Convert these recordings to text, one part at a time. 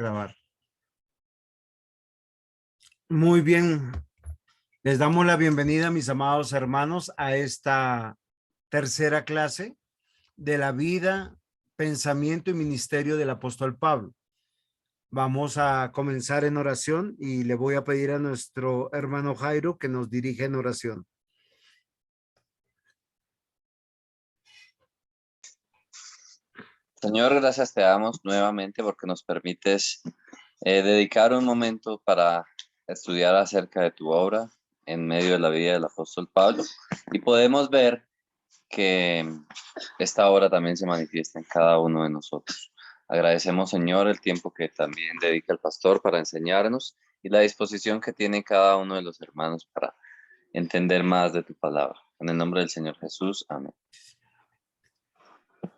grabar. Muy bien, les damos la bienvenida, mis amados hermanos, a esta tercera clase de la vida, pensamiento y ministerio del apóstol Pablo. Vamos a comenzar en oración y le voy a pedir a nuestro hermano Jairo que nos dirija en oración. Señor, gracias te damos nuevamente porque nos permites dedicar un momento para estudiar acerca de tu obra en medio de la vida del apóstol Pablo, y podemos ver que esta obra también se manifiesta en cada uno de nosotros. Agradecemos, Señor, el tiempo que también dedica el pastor para enseñarnos y la disposición que tiene cada uno de los hermanos para entender más de tu palabra. En el nombre del Señor Jesús, amén.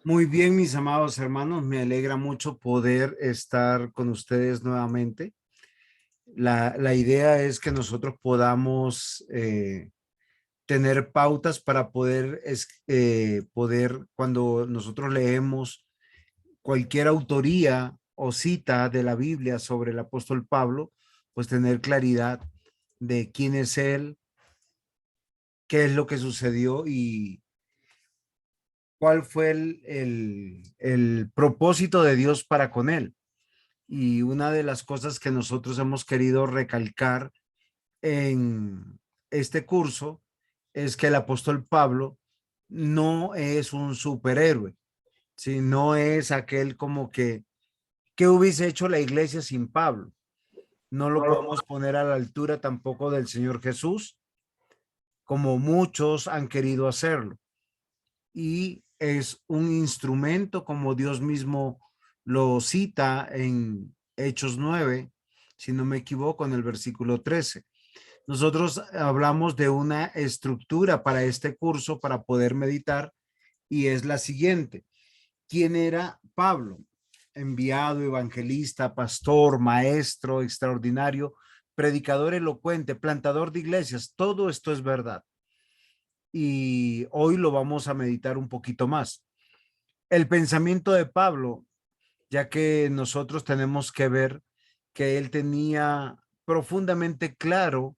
Muy bien, mis amados hermanos, me alegra mucho poder estar con ustedes nuevamente. La idea es que nosotros podamos tener pautas para poder, cuando nosotros leemos cualquier autoría o cita de la Biblia sobre el apóstol Pablo, pues tener claridad de quién es él, qué es lo que sucedió y cuál fue el propósito de Dios para con él. Y una de las cosas que nosotros hemos querido recalcar en este curso es que el apóstol Pablo no es un superhéroe, ¿sí? No es aquel como que, ¿qué hubiese hecho la iglesia sin Pablo? No lo podemos poner a la altura tampoco del Señor Jesús, como muchos han querido hacerlo. Y es un instrumento, como Dios mismo lo cita en Hechos 9, si no me equivoco, en el versículo 13. Nosotros hablamos de una estructura para este curso para poder meditar y es la siguiente. ¿Quién era Pablo? Enviado, evangelista, pastor, maestro extraordinario, predicador elocuente, plantador de iglesias. Todo esto es verdad. Y hoy lo vamos a meditar un poquito más. El pensamiento de Pablo, ya que nosotros tenemos que ver que él tenía profundamente claro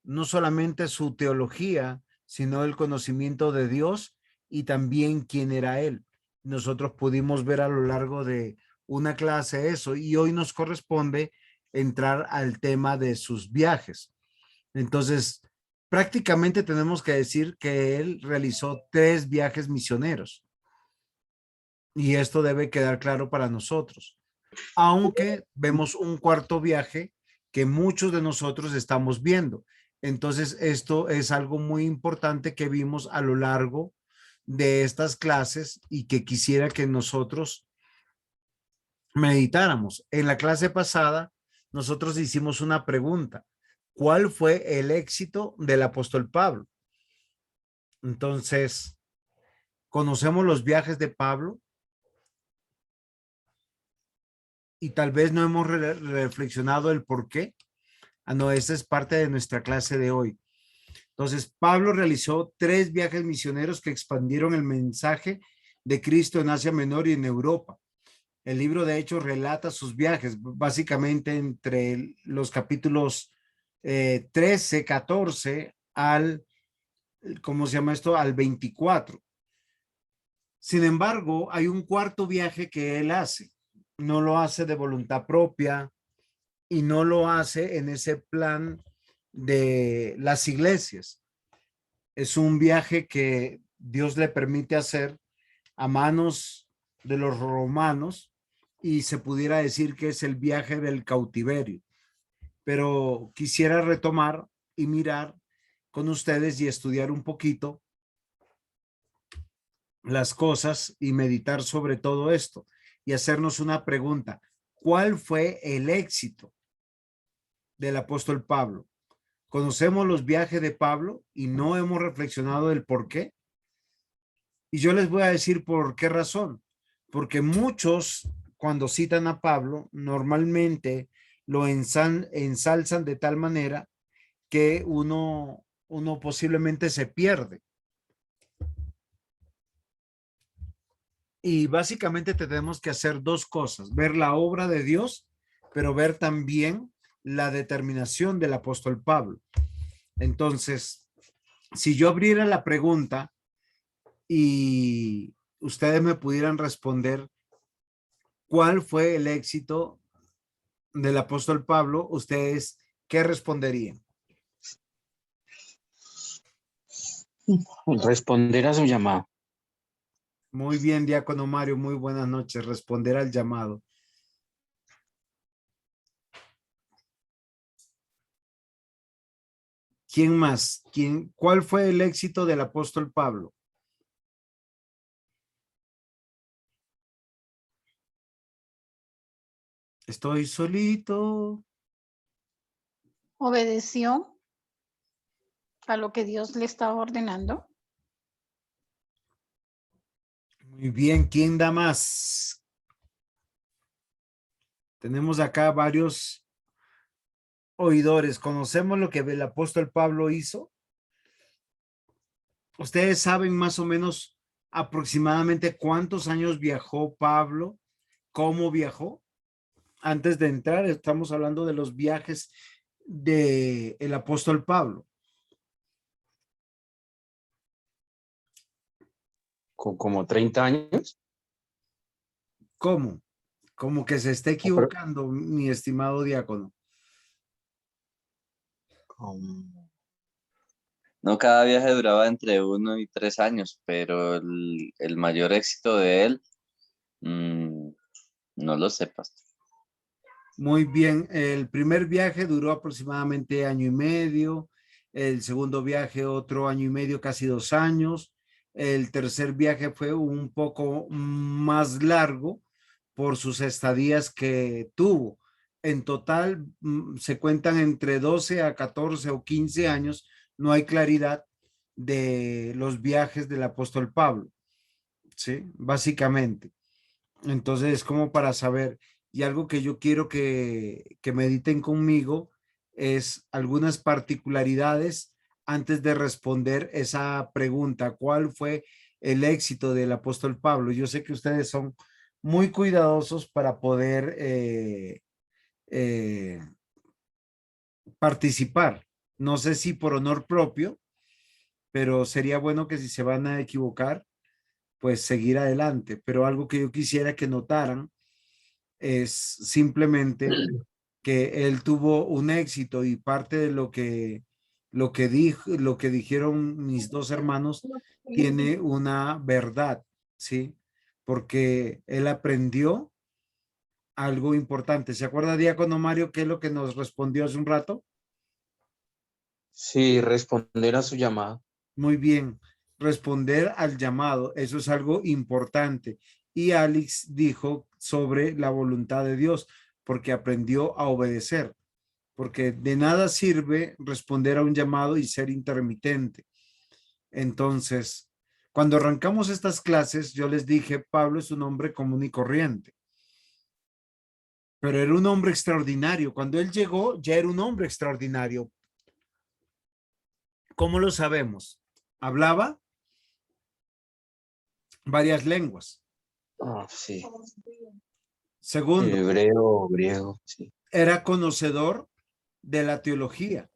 no solamente su teología, sino el conocimiento de Dios y también quién era él. Nosotros pudimos ver a lo largo de una clase eso y hoy nos corresponde entrar al tema de sus viajes. Entonces, prácticamente tenemos que decir que él realizó 3 viajes misioneros y esto debe quedar claro para nosotros, aunque vemos un cuarto viaje que muchos de nosotros estamos viendo. Entonces, esto es algo muy importante que vimos a lo largo de estas clases y que quisiera que nosotros meditáramos. En la clase pasada, nosotros hicimos una pregunta. ¿Cuál fue el éxito del apóstol Pablo? Entonces, conocemos los viajes de Pablo y tal vez no hemos reflexionado el por qué. Ah, no, esta es parte de nuestra clase de hoy. Entonces, Pablo realizó 3 viajes misioneros que expandieron el mensaje de Cristo en Asia Menor y en Europa. El libro de Hechos relata sus viajes, básicamente entre los capítulos 13, 14 al, ¿cómo se llama esto? Al 24. Sin embargo, hay un cuarto viaje que él hace. No lo hace de voluntad propia y no lo hace en ese plan de las iglesias. Es un viaje que Dios le permite hacer a manos de los romanos y se pudiera decir que es el viaje del cautiverio. Pero quisiera retomar y mirar con ustedes y estudiar un poquito las cosas y meditar sobre todo esto y hacernos una pregunta. ¿Cuál fue el éxito del apóstol Pablo? Conocemos los viajes de Pablo y no hemos reflexionado del por qué. Y yo les voy a decir por qué razón. Porque muchos, cuando citan a Pablo, normalmente lo ensalzan de tal manera que uno posiblemente se pierde. Y básicamente tenemos que hacer 2 cosas: ver la obra de Dios pero ver también la determinación del apóstol Pablo. Entonces, si yo abriera la pregunta y ustedes me pudieran responder cuál fue el éxito del apóstol Pablo, ¿ustedes qué responderían? Responder a su llamado. Muy bien, diácono Mario, muy buenas noches. Responder al llamado. ¿Quién más? ¿Cuál fue el éxito del apóstol Pablo? Estoy solito. Obedeció a lo que Dios le estaba ordenando. Muy bien, ¿quién da más? Tenemos acá varios oidores. ¿Conocemos lo que el apóstol Pablo hizo? ¿Ustedes saben más o menos aproximadamente cuántos años viajó Pablo? ¿Cómo viajó? Antes de entrar, estamos hablando de los viajes del apóstol Pablo. Como 30 años. ¿Cómo? Como que se está equivocando, mi estimado diácono. No, cada viaje duraba entre 1 y 3 años, pero el mayor éxito de él, no lo sepas. Muy bien, el primer viaje duró aproximadamente año y medio, el segundo viaje otro año y medio, casi 2 años, el tercer viaje fue un poco más largo por sus estadías que tuvo. En total se cuentan entre 12 a 14 o 15 años, no hay claridad de los viajes del apóstol Pablo, ¿sí? Básicamente. Entonces es como para saber, y algo que yo quiero que mediten conmigo es algunas particularidades antes de responder esa pregunta, ¿cuál fue el éxito del apóstol Pablo? Yo sé que ustedes son muy cuidadosos para poder eh, participar. No sé si por honor propio, pero sería bueno que si se van a equivocar, pues seguir adelante. Pero algo que yo quisiera que notaran es simplemente que él tuvo un éxito y parte de lo que dijeron mis dos hermanos tiene una verdad, ¿sí? Porque él aprendió algo importante. ¿Se acuerda, diácono Mario, qué es lo que nos respondió hace un rato? Sí, responder a su llamado. Muy bien, responder al llamado, eso es algo importante. Y Alex dijo sobre la voluntad de Dios, porque aprendió a obedecer, porque de nada sirve responder a un llamado y ser intermitente. Entonces, cuando arrancamos estas clases, yo les dije, Pablo es un hombre común y corriente, pero era un hombre extraordinario. Cuando él llegó, ya era un hombre extraordinario. ¿Cómo lo sabemos? Hablaba varias lenguas. Sí. Segundo, Hebreo, griego, sí. era conocedor de la teología.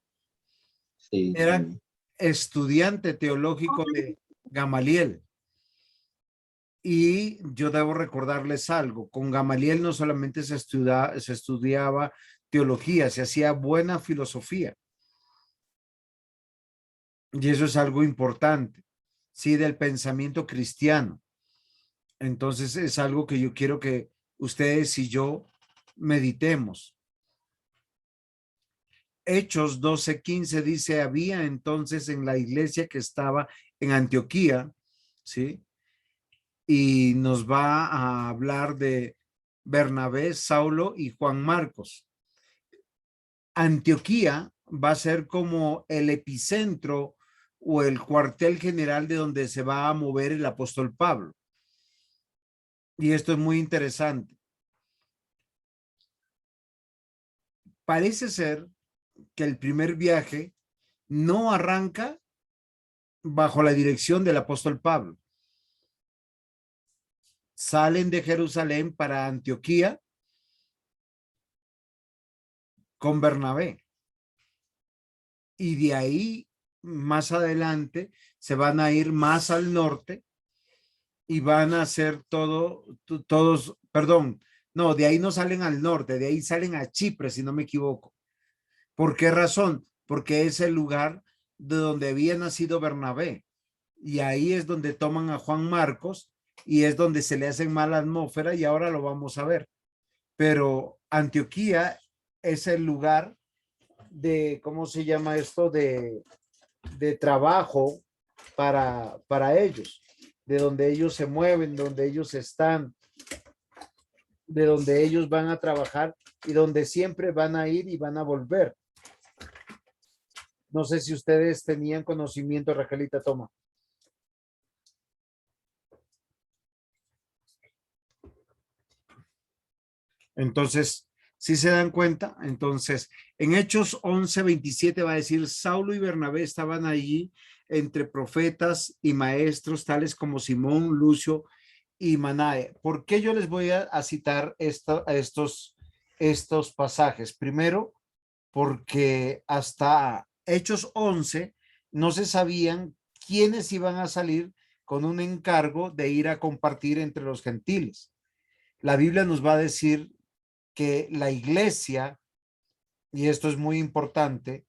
Sí. Era estudiante teológico de Gamaliel. Y yo debo recordarles algo, con Gamaliel no solamente se estudiaba teología, se hacía buena filosofía. Y eso es algo importante, sí, del pensamiento cristiano. Entonces es algo que yo quiero que ustedes y yo meditemos. Hechos 12:15 dice, había entonces en la iglesia que estaba en Antioquía, ¿sí? Y nos va a hablar de Bernabé, Saulo y Juan Marcos. Antioquía va a ser como el epicentro o el cuartel general de donde se va a mover el apóstol Pablo. Y esto es muy interesante. Parece ser que el primer viaje no arranca bajo la dirección del apóstol Pablo. Salen de Jerusalén para Antioquía con Bernabé. Y de ahí, más adelante, se van a ir más al norte y van a hacer todos, perdón, no, de ahí no salen al norte, de ahí salen a Chipre, si no me equivoco. ¿Por qué razón? Porque es el lugar de donde había nacido Bernabé. Y ahí es donde toman a Juan Marcos y es donde se le hacen mala atmósfera y ahora lo vamos a ver. Pero Antioquía es el lugar de, ¿cómo se llama esto? De trabajo para ellos, de donde ellos se mueven, donde ellos están, de donde ellos van a trabajar y donde siempre van a ir y van a volver. No sé si ustedes tenían conocimiento, Raquelita, toma. Entonces, si se dan cuenta, entonces, en Hechos 11:27 va a decir, Saulo y Bernabé estaban allí entre profetas y maestros tales como Simón, Lucio y Manae. ¿Por qué yo les voy a citar estos pasajes? Primero, porque hasta Hechos 11 no se sabían quiénes iban a salir con un encargo de ir a compartir entre los gentiles. La Biblia nos va a decir que la iglesia, y esto es muy importante,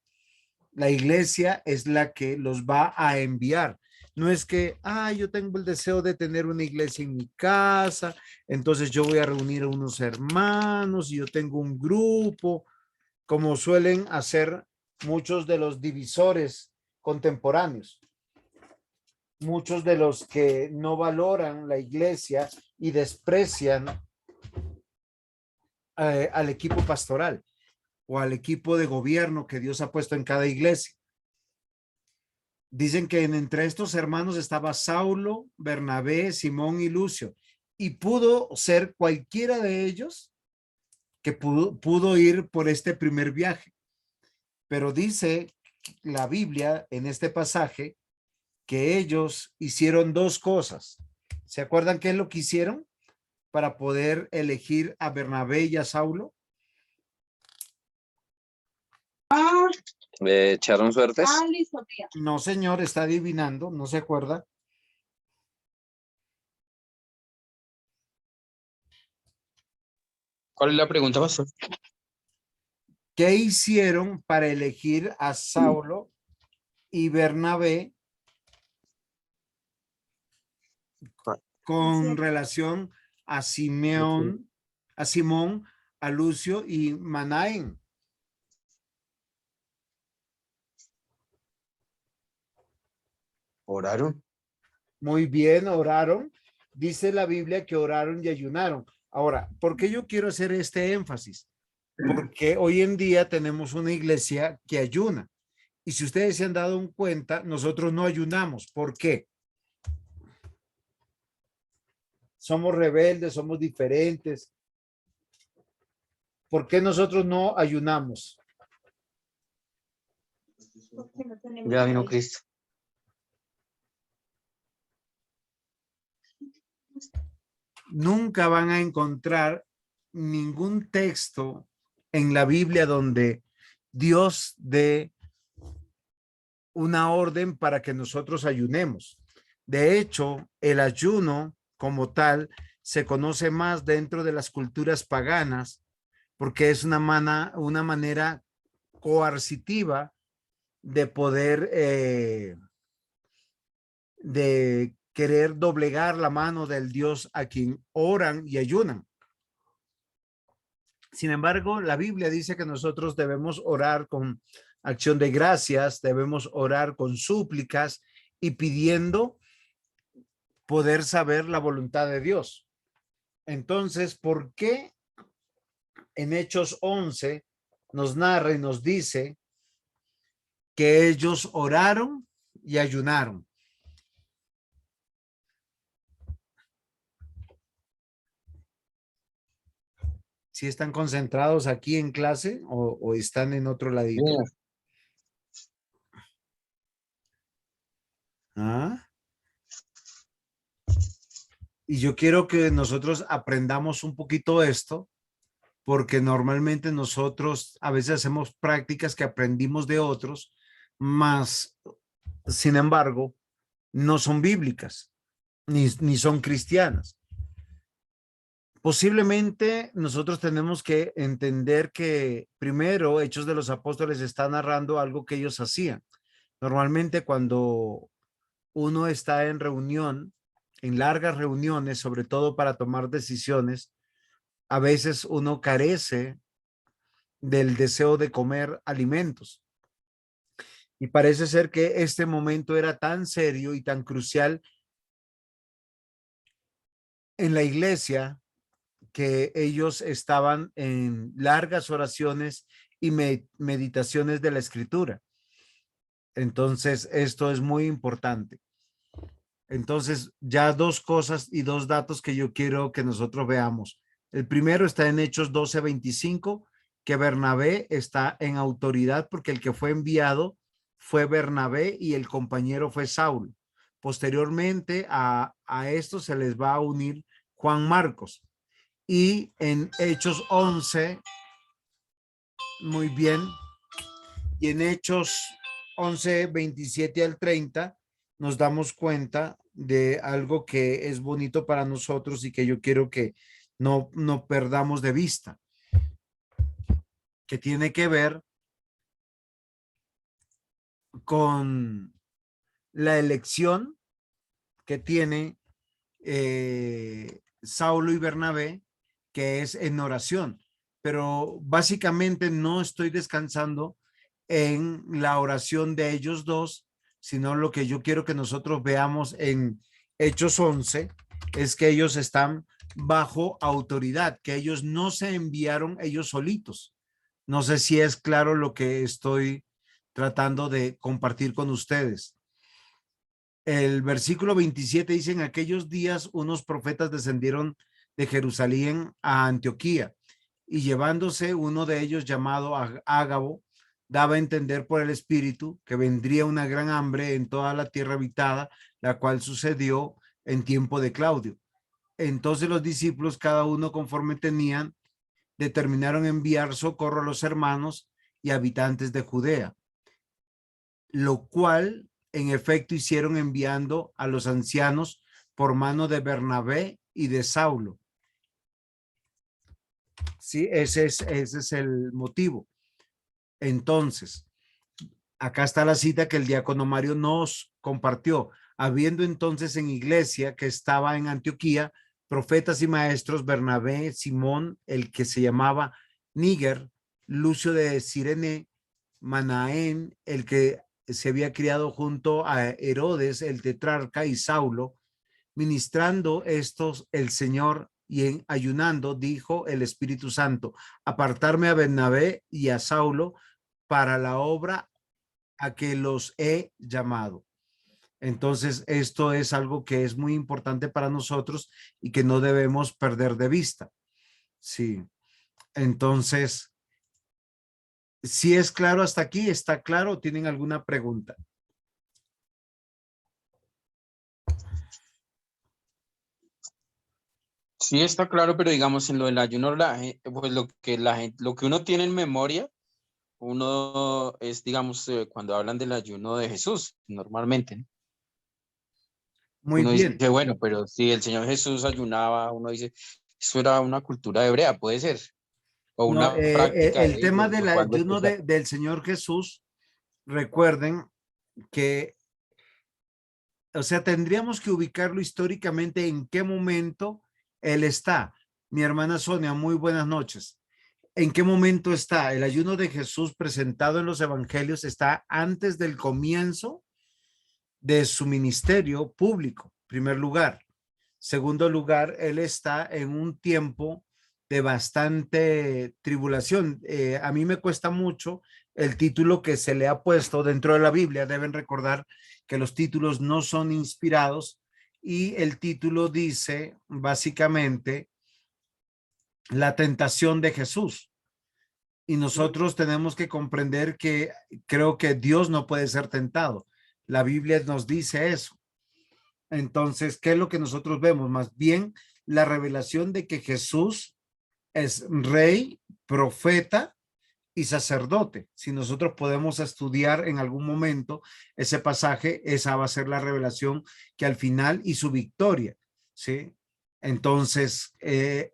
la iglesia es la que los va a enviar. No es que, yo tengo el deseo de tener una iglesia en mi casa, entonces yo voy a reunir a unos hermanos y yo tengo un grupo, como suelen hacer muchos de los divisores contemporáneos, muchos de los que no valoran la iglesia y desprecian al equipo pastoral o al equipo de gobierno que Dios ha puesto en cada iglesia. Dicen que entre estos hermanos estaba Saulo, Bernabé, Simón y Lucio, y pudo ser cualquiera de ellos que pudo ir por este primer viaje. Pero dice la Biblia en este pasaje que ellos hicieron dos cosas. ¿Se acuerdan qué es lo que hicieron para poder elegir a Bernabé y a Saulo? ¿Echaron suertes? No, señor, está adivinando, no se acuerda. ¿Cuál es la pregunta, pastor? ¿Qué hicieron para elegir a Saulo y Bernabé con relación a Simeón, a Simón, a Lucio y Manaén? ¿Oraron? Muy bien, oraron. Dice la Biblia que oraron y ayunaron. Ahora, ¿por qué yo quiero hacer este énfasis? Porque hoy en día tenemos una iglesia que ayuna. Y si ustedes se han dado cuenta, nosotros no ayunamos. ¿Por qué? Somos rebeldes, somos diferentes. ¿Por qué nosotros no ayunamos? Ya vino Cristo. Nunca van a encontrar ningún texto en la Biblia donde Dios dé una orden para que nosotros ayunemos. De hecho, el ayuno como tal se conoce más dentro de las culturas paganas porque es una manera coercitiva de poder, de querer doblegar la mano del Dios a quien oran y ayunan. Sin embargo, la Biblia dice que nosotros debemos orar con acción de gracias, debemos orar con súplicas y pidiendo poder saber la voluntad de Dios. Entonces, ¿por qué en Hechos 11 nos narra y nos dice que ellos oraron y ayunaron? ¿Si están concentrados aquí en clase o están en otro ladito? Bien. ¿Ah? Y yo quiero que nosotros aprendamos un poquito esto porque normalmente nosotros a veces hacemos prácticas que aprendimos de otros, mas sin embargo no son bíblicas ni son cristianas. Posiblemente nosotros tenemos que entender que primero Hechos de los Apóstoles está narrando algo que ellos hacían. Normalmente cuando uno está en reunión, en largas reuniones, sobre todo para tomar decisiones, a veces uno carece del deseo de comer alimentos. Y parece ser que este momento era tan serio y tan crucial en la iglesia que ellos estaban en largas oraciones y meditaciones de la escritura. Entonces, esto es muy importante. Entonces, ya dos cosas y dos datos que yo quiero que nosotros veamos. El primero está en Hechos 12:25, que Bernabé está en autoridad porque el que fue enviado fue Bernabé y el compañero fue Saulo. Posteriormente a esto se les va a unir Juan Marcos. Y en Hechos 11, muy bien, y en Hechos 11, 27 al 30, nos damos cuenta de algo que es bonito para nosotros y que yo quiero que no perdamos de vista, que tiene que ver con la elección que tiene Saulo y Bernabé, que es en oración. Pero básicamente no estoy descansando en la oración de ellos dos, sino lo que yo quiero que nosotros veamos en Hechos 11 es que ellos están bajo autoridad, que ellos no se enviaron ellos solitos. No sé si es claro lo que estoy tratando de compartir con ustedes. El versículo 27 dice: en aquellos días unos profetas descendieron de Jerusalén a Antioquía, y llevándose uno de ellos llamado Ágabo, daba a entender por el Espíritu que vendría una gran hambre en toda la tierra habitada, la cual sucedió en tiempo de Claudio. Entonces los discípulos, cada uno conforme tenían, determinaron enviar socorro a los hermanos y habitantes de Judea, lo cual en efecto hicieron enviando a los ancianos por mano de Bernabé y de Saulo. Sí, ese es el motivo. Entonces, acá está la cita que el diácono Mario nos compartió. Habiendo entonces en iglesia que estaba en Antioquía, profetas y maestros, Bernabé, Simón, el que se llamaba Níger, Lucio de Cirene, Manaén, el que se había criado junto a Herodes, el tetrarca, y Saulo, ministrando estos el Señor y en ayunando, dijo el Espíritu Santo: apartarme a Bernabé y a Saulo para la obra a que los he llamado. Entonces, esto es algo que es muy importante para nosotros y que no debemos perder de vista. Sí. Entonces, si es claro hasta aquí, ¿está claro? ¿Tienen alguna pregunta? Sí, está claro, pero digamos en lo del ayuno, pues lo que uno tiene en memoria, uno es, digamos, cuando hablan del ayuno de Jesús, normalmente, ¿no? Muy Uno bien. dice, bueno, pero si el Señor Jesús ayunaba, uno dice, eso era una cultura hebrea, puede ser, o No, una práctica el de tema ellos, del o cuando ayuno especial. del Señor Jesús, recuerden que, o sea, tendríamos que ubicarlo históricamente en qué momento él está. Mi hermana Sonia, muy buenas noches. ¿En qué momento está? El ayuno de Jesús presentado en los evangelios está antes del comienzo de su ministerio público, primer lugar. Segundo lugar, él está en un tiempo de bastante tribulación. A mí me cuesta mucho el título que se le ha puesto dentro de la Biblia. Deben recordar que los títulos no son inspirados y el título dice básicamente la tentación de Jesús. Y nosotros tenemos que comprender que creo que Dios no puede ser tentado. La Biblia nos dice eso. Entonces, ¿qué es lo que nosotros vemos? Más bien la revelación de que Jesús es rey profeta y sacerdote. Si nosotros podemos estudiar en algún momento ese pasaje, esa va a ser la revelación que al final y su victoria, ¿sí? Entonces,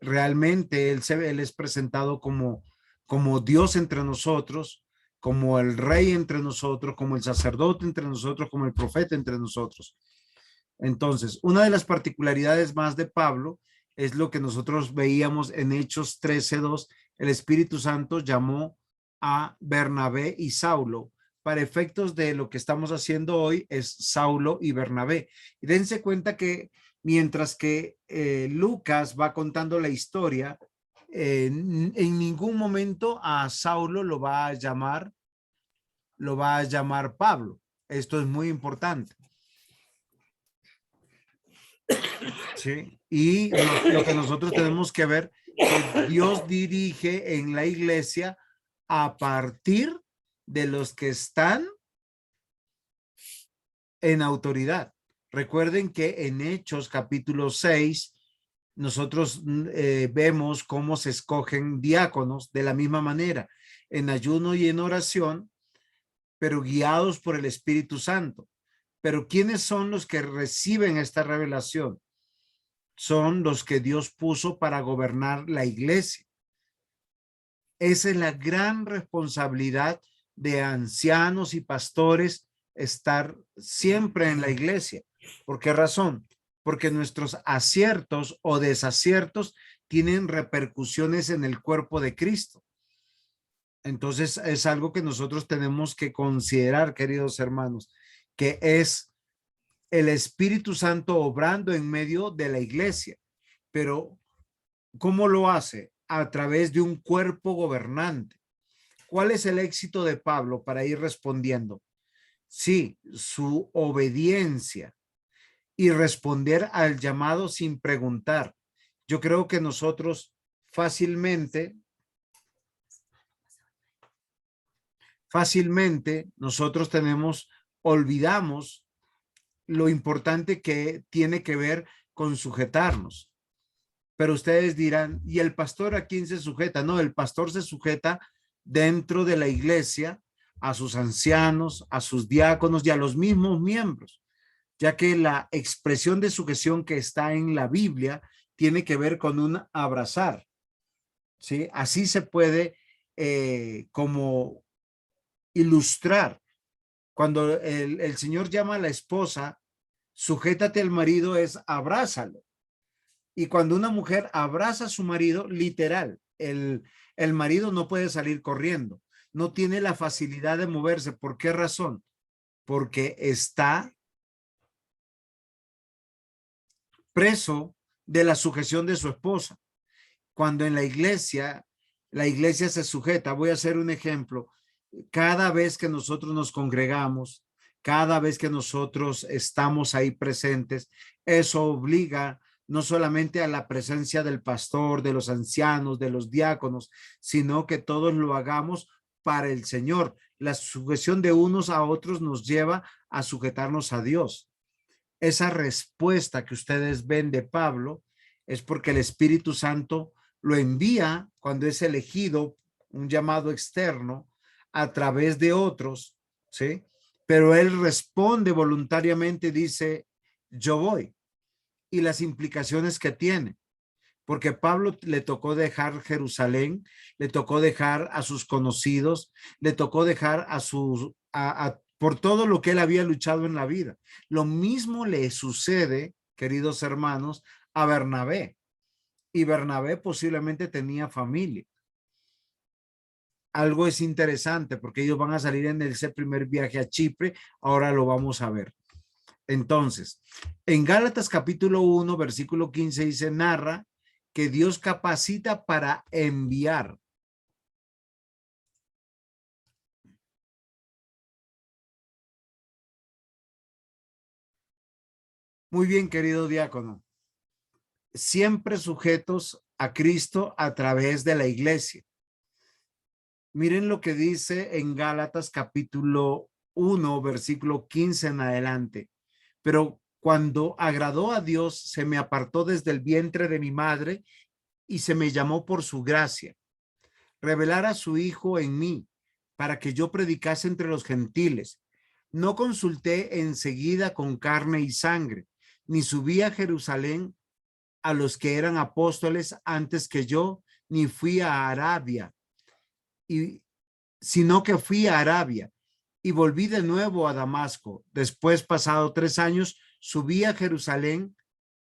realmente él es presentado como Dios entre nosotros, como el rey entre nosotros, como el sacerdote entre nosotros, como el profeta entre nosotros. Entonces, una de las particularidades más de Pablo es lo que nosotros veíamos en Hechos 13:2. El Espíritu Santo llamó a Bernabé y Saulo. Para efectos de lo que estamos haciendo hoy es Saulo y Bernabé. Y dense cuenta que mientras que Lucas va contando la historia, en ningún momento a Saulo lo va a llamar Pablo. Esto es muy importante. Sí, y lo que nosotros tenemos que ver, que Dios dirige en la iglesia a partir de los que están en autoridad. Recuerden que en Hechos capítulo 6, nosotros vemos cómo se escogen diáconos de la misma manera, en ayuno y en oración, pero guiados por el Espíritu Santo. Pero ¿quiénes son los que reciben esta revelación? Son los que Dios puso para gobernar la iglesia. Esa es la gran responsabilidad de ancianos y pastores, estar siempre en la iglesia. ¿Por qué razón? Porque nuestros aciertos o desaciertos tienen repercusiones en el cuerpo de Cristo. Entonces es algo que nosotros tenemos que considerar, queridos hermanos, que es el Espíritu Santo obrando en medio de la iglesia. Pero ¿cómo lo hace? A través de un cuerpo gobernante. ¿Cuál es el éxito de Pablo para ir respondiendo? Sí, su obediencia y responder al llamado sin preguntar. Yo creo que nosotros fácilmente nosotros olvidamos lo importante que tiene que ver con sujetarnos. Pero ustedes dirán, ¿y el pastor a quién se sujeta? No, el pastor se sujeta dentro de la iglesia a sus ancianos, a sus diáconos y a los mismos miembros, ya que la expresión de sujeción que está en la Biblia tiene que ver con un abrazar, ¿sí? Así se puede como ilustrar. Cuando el Señor llama a la esposa, sujétate al marido, es abrázalo. Y cuando una mujer abraza a su marido, literal, el marido no puede salir corriendo, no tiene la facilidad de moverse. ¿Por qué razón? Porque está preso de la sujeción de su esposa. Cuando en la iglesia se sujeta, voy a hacer un ejemplo, cada vez que nosotros nos congregamos, cada vez que nosotros estamos ahí presentes, eso obliga no solamente a la presencia del pastor, de los ancianos, de los diáconos, sino que todos lo hagamos para el Señor. La sujeción de unos a otros nos lleva a sujetarnos a Dios. Esa respuesta que ustedes ven de Pablo es porque el Espíritu Santo lo envía cuando es elegido, un llamado externo a través de otros, ¿sí? Pero él responde voluntariamente, dice, yo voy. Y las implicaciones que tiene, porque Pablo le tocó dejar Jerusalén, le tocó dejar a sus conocidos, le tocó dejar por todo lo que él había luchado en la vida. Lo mismo le sucede, queridos hermanos, a Bernabé. Y Bernabé posiblemente tenía familia. Algo es interesante porque ellos van a salir en ese primer viaje a Chipre. Ahora lo vamos a ver. Entonces, en Gálatas capítulo 1, versículo 15 dice, narra que Dios capacita para enviar. Muy bien, querido diácono. Siempre sujetos a Cristo a través de la iglesia. Miren lo que dice en Gálatas capítulo 1, versículo 15 en adelante. Pero cuando agradó a Dios, se me apartó desde el vientre de mi madre y se me llamó por su gracia. revelara a su Hijo en mí, para que yo predicase entre los gentiles. No consulté enseguida con carne y sangre, ni subí a Jerusalén a los que eran apóstoles antes que yo, ni fui a Arabia, sino que fui a Arabia y volví de nuevo a Damasco. Después, pasado 3 años, subí a Jerusalén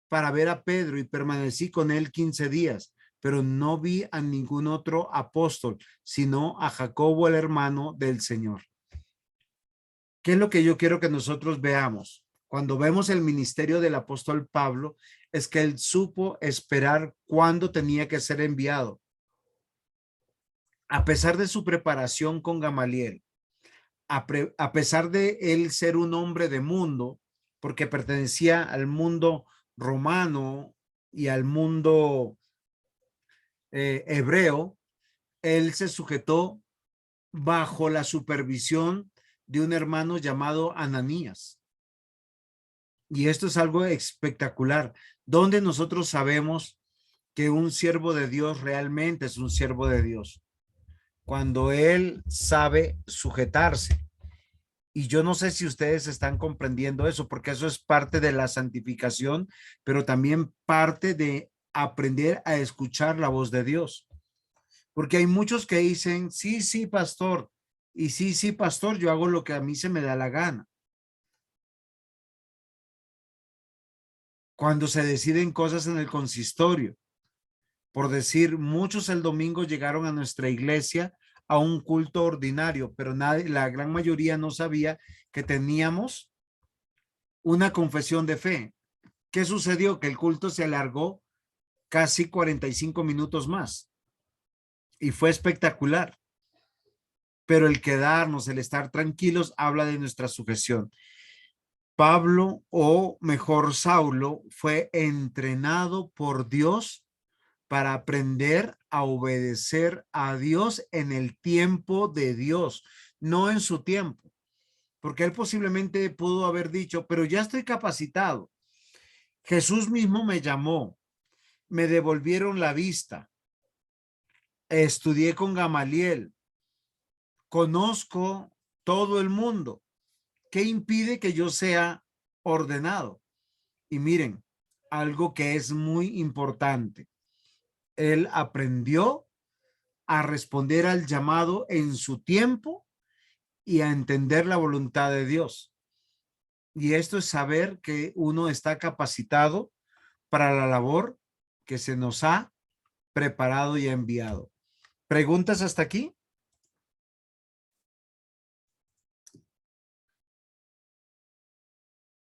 para ver a Pedro y permanecí con él 15 días, pero no vi a ningún otro apóstol, sino a Jacobo, el hermano del Señor. ¿Qué es lo que yo quiero que nosotros veamos? Cuando vemos el ministerio del apóstol Pablo, es que él supo esperar cuándo tenía que ser enviado. A pesar de su preparación con Gamaliel, a pesar de él ser un hombre de mundo, porque pertenecía al mundo romano y al mundo hebreo, él se sujetó bajo la supervisión de un hermano llamado Ananías. Y esto es algo espectacular, donde nosotros sabemos que un siervo de Dios realmente es un siervo de Dios, cuando él sabe sujetarse. Y yo no sé si ustedes están comprendiendo eso, porque eso es parte de la santificación, pero también parte de aprender a escuchar la voz de Dios. Porque hay muchos que dicen, sí, sí, pastor, y sí, sí, pastor, yo hago lo que a mí se me da la gana. Cuando se deciden cosas en el consistorio, por decir, muchos el domingo llegaron a nuestra iglesia a un culto ordinario, pero nadie, la gran mayoría no sabía que teníamos una confesión de fe. ¿Qué sucedió? Que el culto se alargó casi 45 minutos más y fue espectacular. Pero el quedarnos, el estar tranquilos, habla de nuestra sujeción. Pablo, o mejor Saulo, fue entrenado por Dios para aprender a obedecer a Dios en el tiempo de Dios, no en su tiempo, porque él posiblemente pudo haber dicho, pero ya estoy capacitado. Jesús mismo me llamó, me devolvieron la vista, estudié con Gamaliel, conozco todo el mundo. ¿Qué impide que yo sea ordenado? Y miren, algo que es muy importante. Él aprendió a responder al llamado en su tiempo y a entender la voluntad de Dios. Y esto es saber que uno está capacitado para la labor que se nos ha preparado y enviado. ¿Preguntas hasta aquí?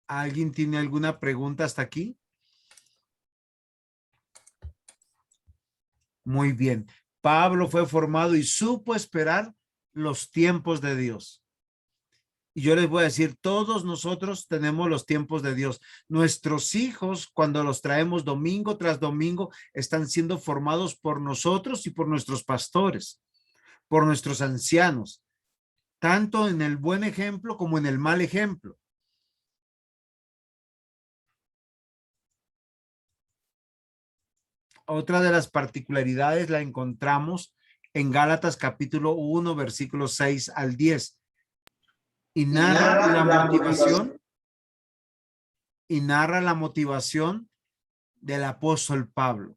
¿Alguien tiene alguna pregunta hasta aquí? Muy bien. Pablo fue formado y supo esperar los tiempos de Dios. Y yo les voy a decir, todos nosotros tenemos los tiempos de Dios. Nuestros hijos, cuando los traemos domingo tras domingo, están siendo formados por nosotros y por nuestros pastores, por nuestros ancianos, tanto en el buen ejemplo como en el mal ejemplo. Otra de las particularidades la encontramos en Gálatas capítulo 1, versículos 6 al 10. Y narra la motivación del apóstol Pablo.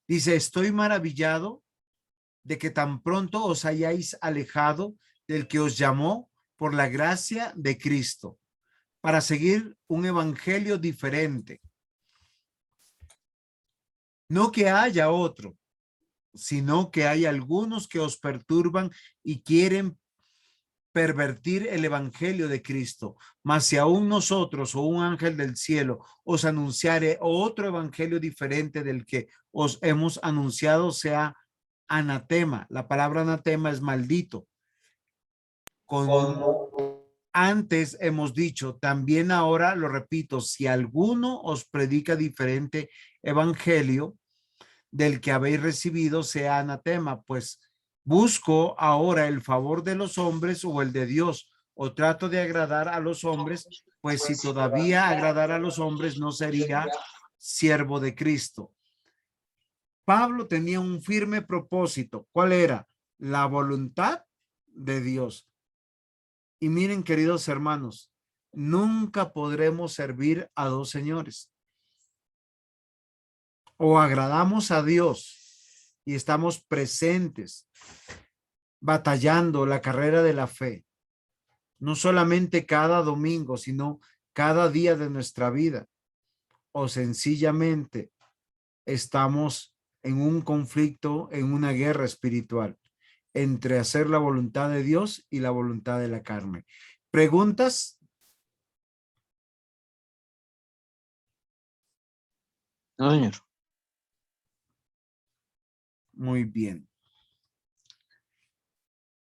Dice, estoy maravillado de que tan pronto os hayáis alejado del que os llamó por la gracia de Cristo para seguir un evangelio diferente. No que haya otro, sino que hay algunos que os perturban y quieren pervertir el evangelio de Cristo. Mas si aún nosotros o un ángel del cielo os anunciare otro evangelio diferente del que os hemos anunciado, sea anatema. La palabra anatema es maldito. Antes hemos dicho, también ahora lo repito, si alguno os predica diferente evangelio del que habéis recibido, sea anatema, pues busco ahora el favor de los hombres o el de Dios, o trato de agradar a los hombres, pues si todavía agradar a los hombres no sería siervo de Cristo. Pablo tenía un firme propósito. ¿Cuál era? La voluntad de Dios. Y miren, queridos hermanos, nunca podremos servir a dos señores. O agradamos a Dios y estamos presentes, batallando la carrera de la fe, no solamente cada domingo, sino cada día de nuestra vida, o sencillamente estamos en un conflicto, en una guerra espiritual entre hacer la voluntad de Dios y la voluntad de la carne. ¿Preguntas? No, señor. Muy bien.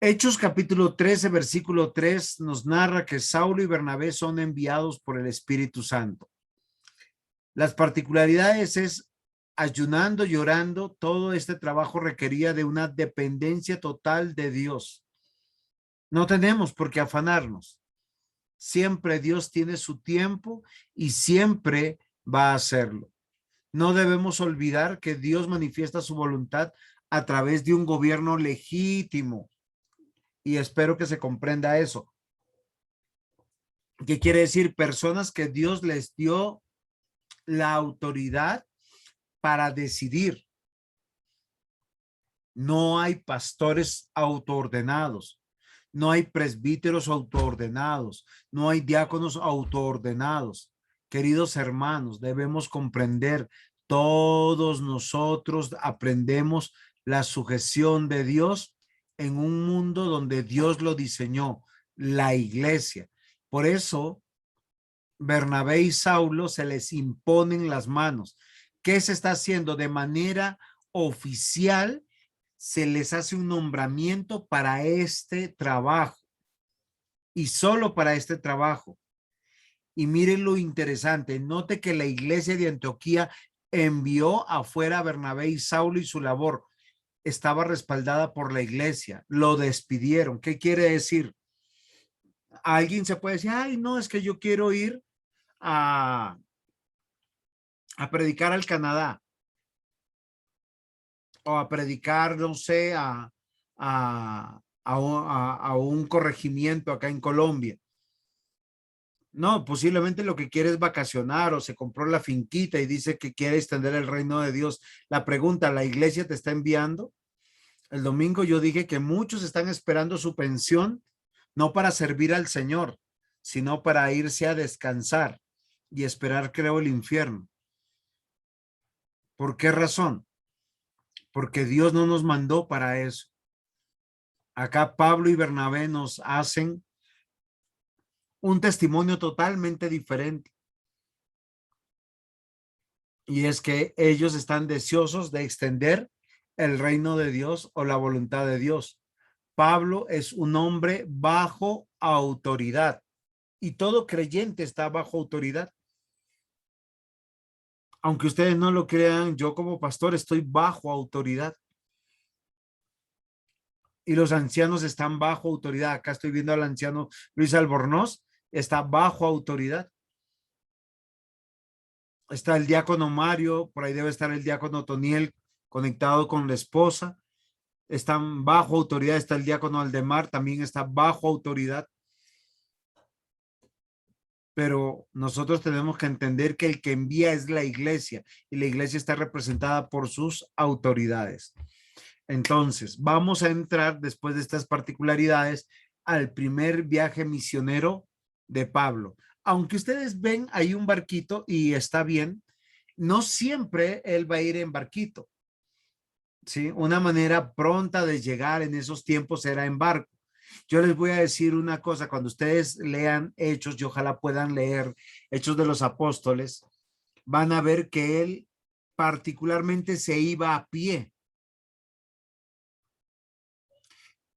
Hechos capítulo 13, versículo 3 nos narra que Saulo y Bernabé son enviados por el Espíritu Santo. Las particularidades es ayunando, llorando, todo este trabajo requería de una dependencia total de Dios. No tenemos por qué afanarnos. Siempre Dios tiene su tiempo y siempre va a hacerlo. No debemos olvidar que Dios manifiesta su voluntad a través de un gobierno legítimo. Y espero que se comprenda eso. ¿Qué quiere decir? Personas que Dios les dio la autoridad para decidir. No hay pastores autoordenados, no hay presbíteros autoordenados, no hay diáconos autoordenados. Queridos hermanos, debemos comprender, todos nosotros aprendemos la sujeción de Dios en un mundo donde Dios lo diseñó, la iglesia. Por eso, Bernabé y Saulo se les imponen las manos. ¿Qué se está haciendo? De manera oficial se les hace un nombramiento para este trabajo y solo para este trabajo. Y miren lo interesante, note que la iglesia de Antioquía envió afuera a Bernabé y Saulo y su labor estaba respaldada por la iglesia, lo despidieron. ¿Qué quiere decir? Alguien se puede decir, ay, no, es que yo quiero ir a predicar al Canadá o a predicar, no sé, a un corregimiento acá en Colombia. No, posiblemente lo que quiere es vacacionar o se compró la finquita y dice que quiere extender el reino de Dios. La pregunta, ¿la iglesia te está enviando? El domingo yo dije que muchos están esperando su pensión, no para servir al Señor, sino para irse a descansar y esperar, creo, el infierno. ¿Por qué razón? Porque Dios no nos mandó para eso. Acá Pablo y Bernabé nos hacen un testimonio totalmente diferente. Y es que ellos están deseosos de extender el reino de Dios o la voluntad de Dios. Pablo es un hombre bajo autoridad y todo creyente está bajo autoridad. Aunque ustedes no lo crean, yo como pastor estoy bajo autoridad. Y los ancianos están bajo autoridad. Acá estoy viendo al anciano Luis Albornoz, está bajo autoridad. Está el diácono Mario, por ahí debe estar el diácono Toniel conectado con la esposa. Están bajo autoridad, está el diácono Aldemar, también está bajo autoridad. Pero nosotros tenemos que entender que el que envía es la iglesia y la iglesia está representada por sus autoridades. Entonces, vamos a entrar después de estas particularidades al primer viaje misionero de Pablo. Aunque ustedes ven ahí un barquito y está bien, no siempre él va a ir en barquito. ¿Sí? Una manera pronta de llegar en esos tiempos era en barco. Yo les voy a decir una cosa, cuando ustedes lean Hechos y ojalá puedan leer Hechos de los Apóstoles, van a ver que él particularmente se iba a pie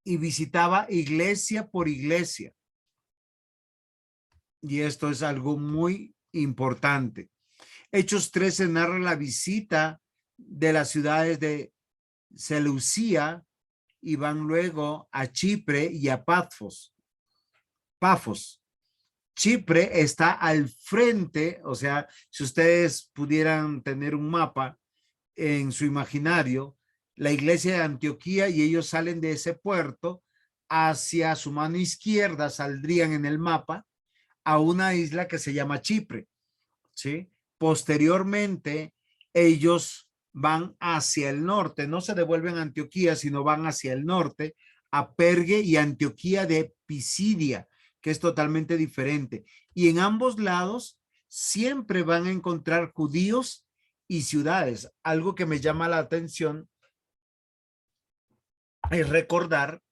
y visitaba iglesia por iglesia. Y esto es algo muy importante. Hechos 13 narra la visita de las ciudades de Seleucía y van luego a Chipre y a Pafos. Chipre está al frente, o sea, si ustedes pudieran tener un mapa, en su imaginario la iglesia de Antioquía y ellos salen de ese puerto. Hacia su mano izquierda saldrían en el mapa a una isla que se llama Chipre, ¿sí? Posteriormente, ellos van hacia el norte, no se devuelven a Antioquía, sino van hacia el norte, a Pergue y Antioquía de Pisidia, que es totalmente diferente. Y en ambos lados siempre van a encontrar judíos y ciudades. Algo que me llama la atención es recordar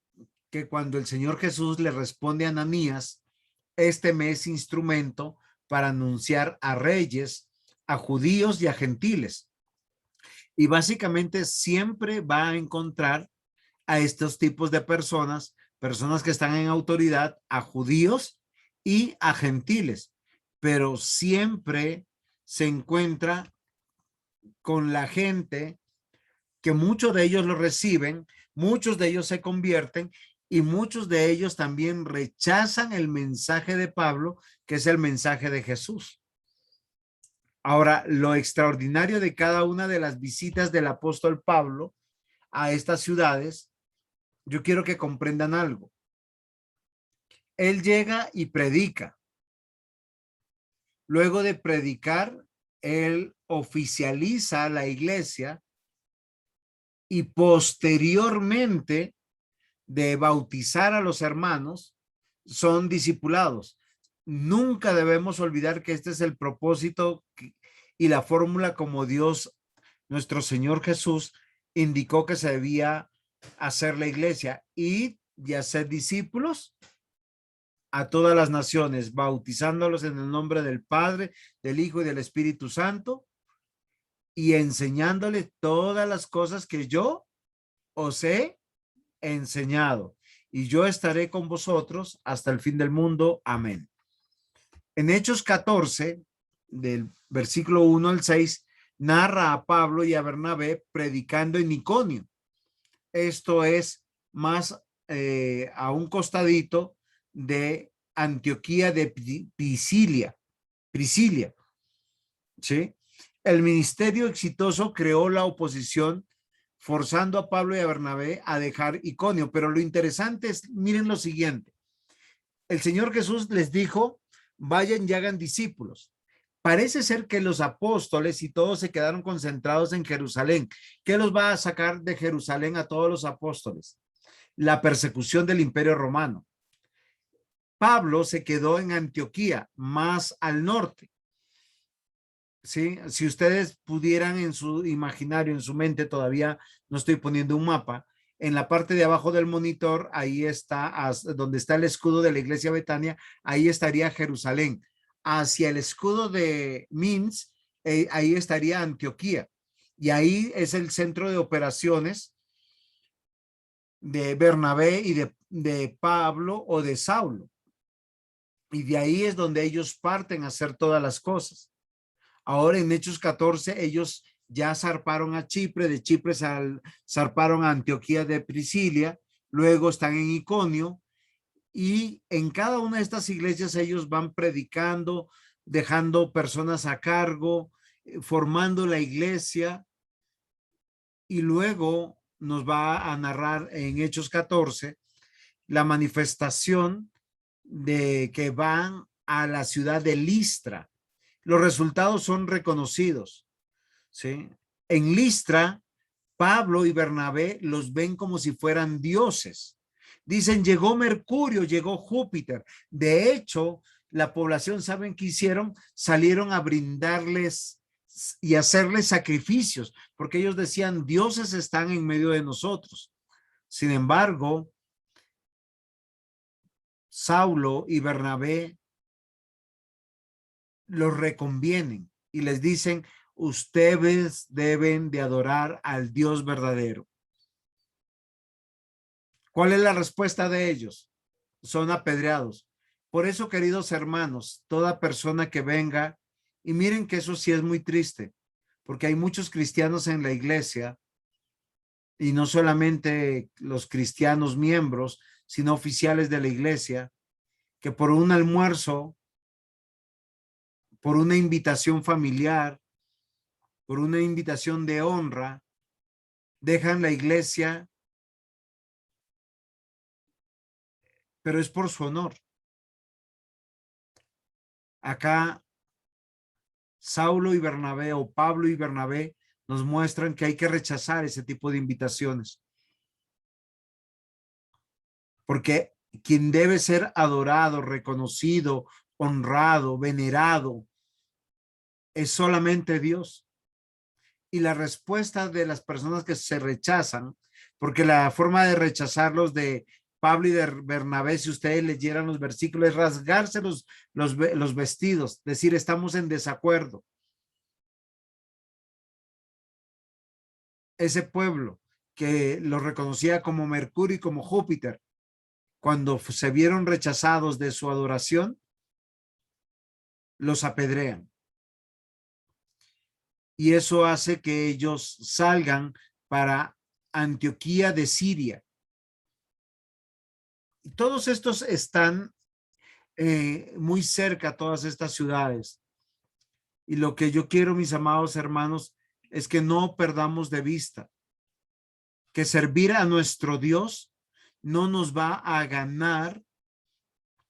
que cuando el Señor Jesús le responde a Ananías, este me es instrumento para anunciar a reyes, a judíos y a gentiles. Y básicamente siempre va a encontrar a estos tipos de personas, personas que están en autoridad, a judíos y a gentiles, pero siempre se encuentra con la gente que muchos de ellos lo reciben, muchos de ellos se convierten y muchos de ellos también rechazan el mensaje de Pablo, que es el mensaje de Jesús. Ahora, lo extraordinario de cada una de las visitas del apóstol Pablo a estas ciudades, yo quiero que comprendan algo. Él llega y predica. Luego de predicar, él oficializa la iglesia y posteriormente de bautizar a los hermanos, son discipulados. Nunca debemos olvidar que este es el propósito y la fórmula como Dios, nuestro Señor Jesús, indicó que se debía hacer la iglesia y hacer discípulos a todas las naciones, bautizándolos en el nombre del Padre, del Hijo y del Espíritu Santo y enseñándoles todas las cosas que yo os he enseñado, y yo estaré con vosotros hasta el fin del mundo. Amén. En Hechos 14, del versículo 1 al 6, narra a Pablo y a Bernabé predicando en Iconio. Esto es más a un costadito de Antioquía de Pisidia, ¿sí? El ministerio exitoso creó la oposición, forzando a Pablo y a Bernabé a dejar Iconio. Pero lo interesante es, miren lo siguiente. El Señor Jesús les dijo, vayan y hagan discípulos. Parece ser que los apóstoles y todos se quedaron concentrados en Jerusalén. ¿Qué los va a sacar de Jerusalén a todos los apóstoles? La persecución del Imperio Romano. Pablo se quedó en Antioquía, más al norte. ¿Sí? Si ustedes pudieran en su imaginario, en su mente, todavía no estoy poniendo un mapa, en la parte de abajo del monitor, ahí está, donde está el escudo de la iglesia Betania, ahí estaría Jerusalén. Hacia el escudo de Minsk, ahí estaría Antioquía. Y ahí es el centro de operaciones de Bernabé y de Pablo o de Saulo. Y de ahí es donde ellos parten a hacer todas las cosas. Ahora en Hechos 14 ellos ya zarparon a Chipre, de Chipre zarparon a Antioquía de Pisidia, luego están en Iconio y en cada una de estas iglesias ellos van predicando, dejando personas a cargo, formando la iglesia y luego nos va a narrar en Hechos 14 la manifestación de que van a la ciudad de Listra. Los resultados son reconocidos, ¿sí? En Listra, Pablo y Bernabé los ven como si fueran dioses. Dicen, llegó Mercurio, llegó Júpiter. De hecho, la población, ¿saben qué hicieron? Salieron a brindarles y hacerles sacrificios, porque ellos decían, dioses están en medio de nosotros. Sin embargo, Saulo y Bernabé los reconvienen y les dicen, ustedes deben de adorar al Dios verdadero. ¿Cuál es la respuesta de ellos? Son apedreados. Por eso, queridos hermanos, toda persona que venga, y miren que eso sí es muy triste, porque hay muchos cristianos en la iglesia, y no solamente los cristianos miembros, sino oficiales de la iglesia, que por un almuerzo, por una invitación familiar, por una invitación de honra, dejan la iglesia, pero es por su honor. Acá Saulo y Bernabé, o Pablo y Bernabé, nos muestran que hay que rechazar ese tipo de invitaciones. Porque quien debe ser adorado, reconocido, honrado, venerado, es solamente Dios. Y la respuesta de las personas que se rechazan, porque la forma de rechazarlos de Pablo y de Bernabé, si ustedes leyeran los versículos, es rasgarse los vestidos, decir, estamos en desacuerdo. Ese pueblo que lo reconocía como Mercurio y como Júpiter, cuando se vieron rechazados de su adoración, los apedrean. Y eso hace que ellos salgan para Antioquía de Siria. Todos estos están muy cerca, todas estas ciudades. Y lo que yo quiero, mis amados hermanos, es que no perdamos de vista que servir a nuestro Dios no nos va a ganar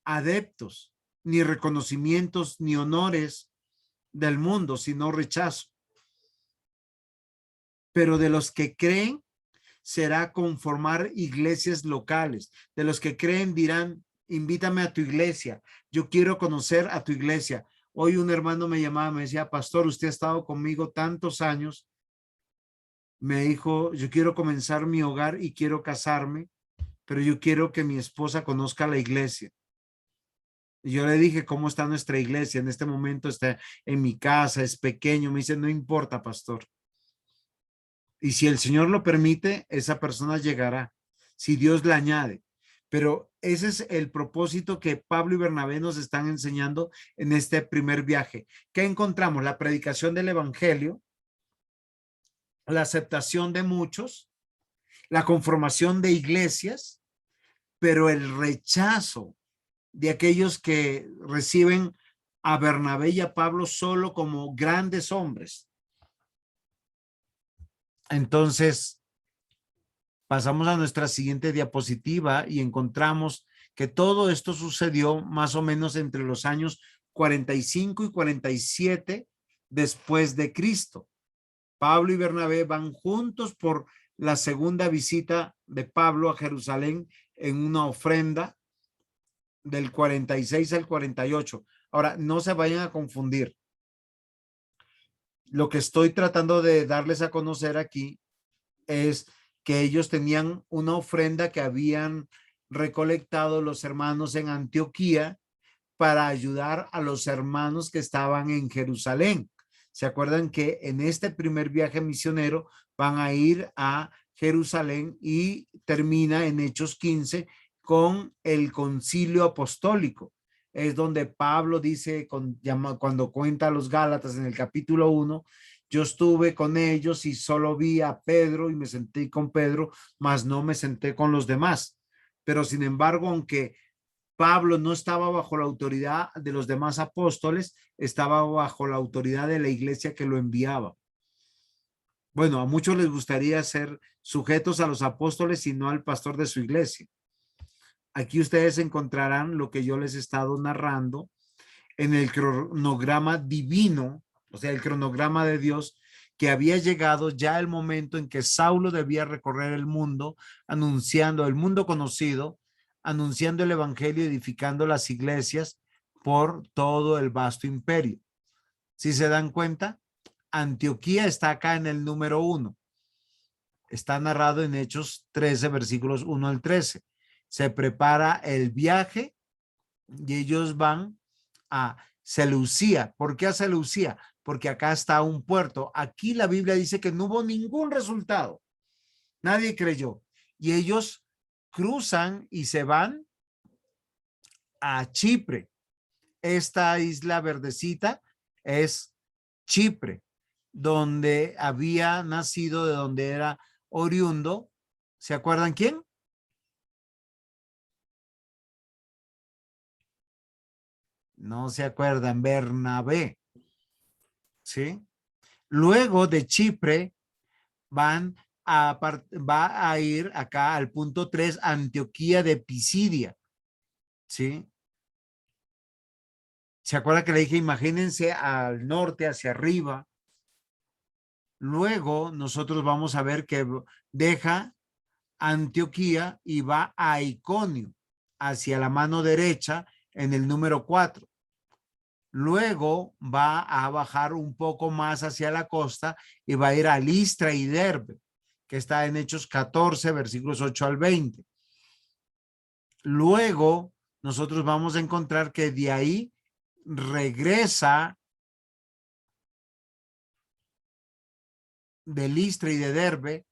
adeptos, ni reconocimientos, ni honores del mundo, sino rechazo. Pero de los que creen, será conformar iglesias locales. De los que creen dirán, invítame a tu iglesia. Yo quiero conocer a tu iglesia. Hoy un hermano me llamaba, me decía, pastor, usted ha estado conmigo tantos años. Me dijo, yo quiero comenzar mi hogar y quiero casarme, pero yo quiero que mi esposa conozca la iglesia. Y yo le dije, ¿cómo está nuestra iglesia? En este momento está en mi casa, es pequeño. Me dice, no importa, pastor. Y si el Señor lo permite, esa persona llegará, si Dios la añade. Pero ese es el propósito que Pablo y Bernabé nos están enseñando en este primer viaje. ¿Qué encontramos? La predicación del evangelio, la aceptación de muchos, la conformación de iglesias, pero el rechazo de aquellos que reciben a Bernabé y a Pablo solo como grandes hombres. Entonces, pasamos a nuestra siguiente diapositiva y encontramos que todo esto sucedió más o menos entre los años 45 y 47 después de Cristo. Pablo y Bernabé van juntos por la segunda visita de Pablo a Jerusalén en una ofrenda del 46 al 48. Ahora, no se vayan a confundir. Lo que estoy tratando de darles a conocer aquí es que ellos tenían una ofrenda que habían recolectado los hermanos en Antioquía para ayudar a los hermanos que estaban en Jerusalén. ¿Se acuerdan que en este primer viaje misionero van a ir a Jerusalén y termina en Hechos 15 con el concilio apostólico? Es donde Pablo dice, cuando cuenta a los Gálatas en el capítulo 1, yo estuve con ellos y solo vi a Pedro y me senté con Pedro, mas no me senté con los demás. Pero sin embargo, aunque Pablo no estaba bajo la autoridad de los demás apóstoles, estaba bajo la autoridad de la iglesia que lo enviaba. Bueno, a muchos les gustaría ser sujetos a los apóstoles y no al pastor de su iglesia. Aquí ustedes encontrarán lo que yo les he estado narrando en el cronograma divino, o sea, el cronograma de Dios, que había llegado ya el momento en que Saulo debía recorrer el mundo, anunciando el mundo conocido, anunciando el evangelio, edificando las iglesias por todo el vasto imperio. Si se dan cuenta, Antioquía está acá en el número 1. Está narrado en Hechos 13, versículos 1 al 13. Se prepara el viaje y ellos van a Seleucía. ¿Por qué a Seleucía? Porque acá está un puerto. Aquí la Biblia dice que no hubo ningún resultado. Nadie creyó. Y ellos cruzan y se van a Chipre. Esta isla verdecita es Chipre, donde había nacido, de donde era oriundo. ¿Se acuerdan quién? No se acuerdan, Bernabé. ¿Sí? Luego de Chipre va a ir acá al punto 3, Antioquía de Pisidia, ¿sí? ¿Se acuerda que le dije, imagínense al norte, hacia arriba? Luego nosotros vamos a ver que deja Antioquía y va a Iconio, hacia la mano derecha en el número 4. Luego va a bajar un poco más hacia la costa y va a ir a Listra y Derbe, que está en Hechos 14, versículos 8 al 20. Luego nosotros vamos a encontrar que de ahí regresa de Listra y de Derbe,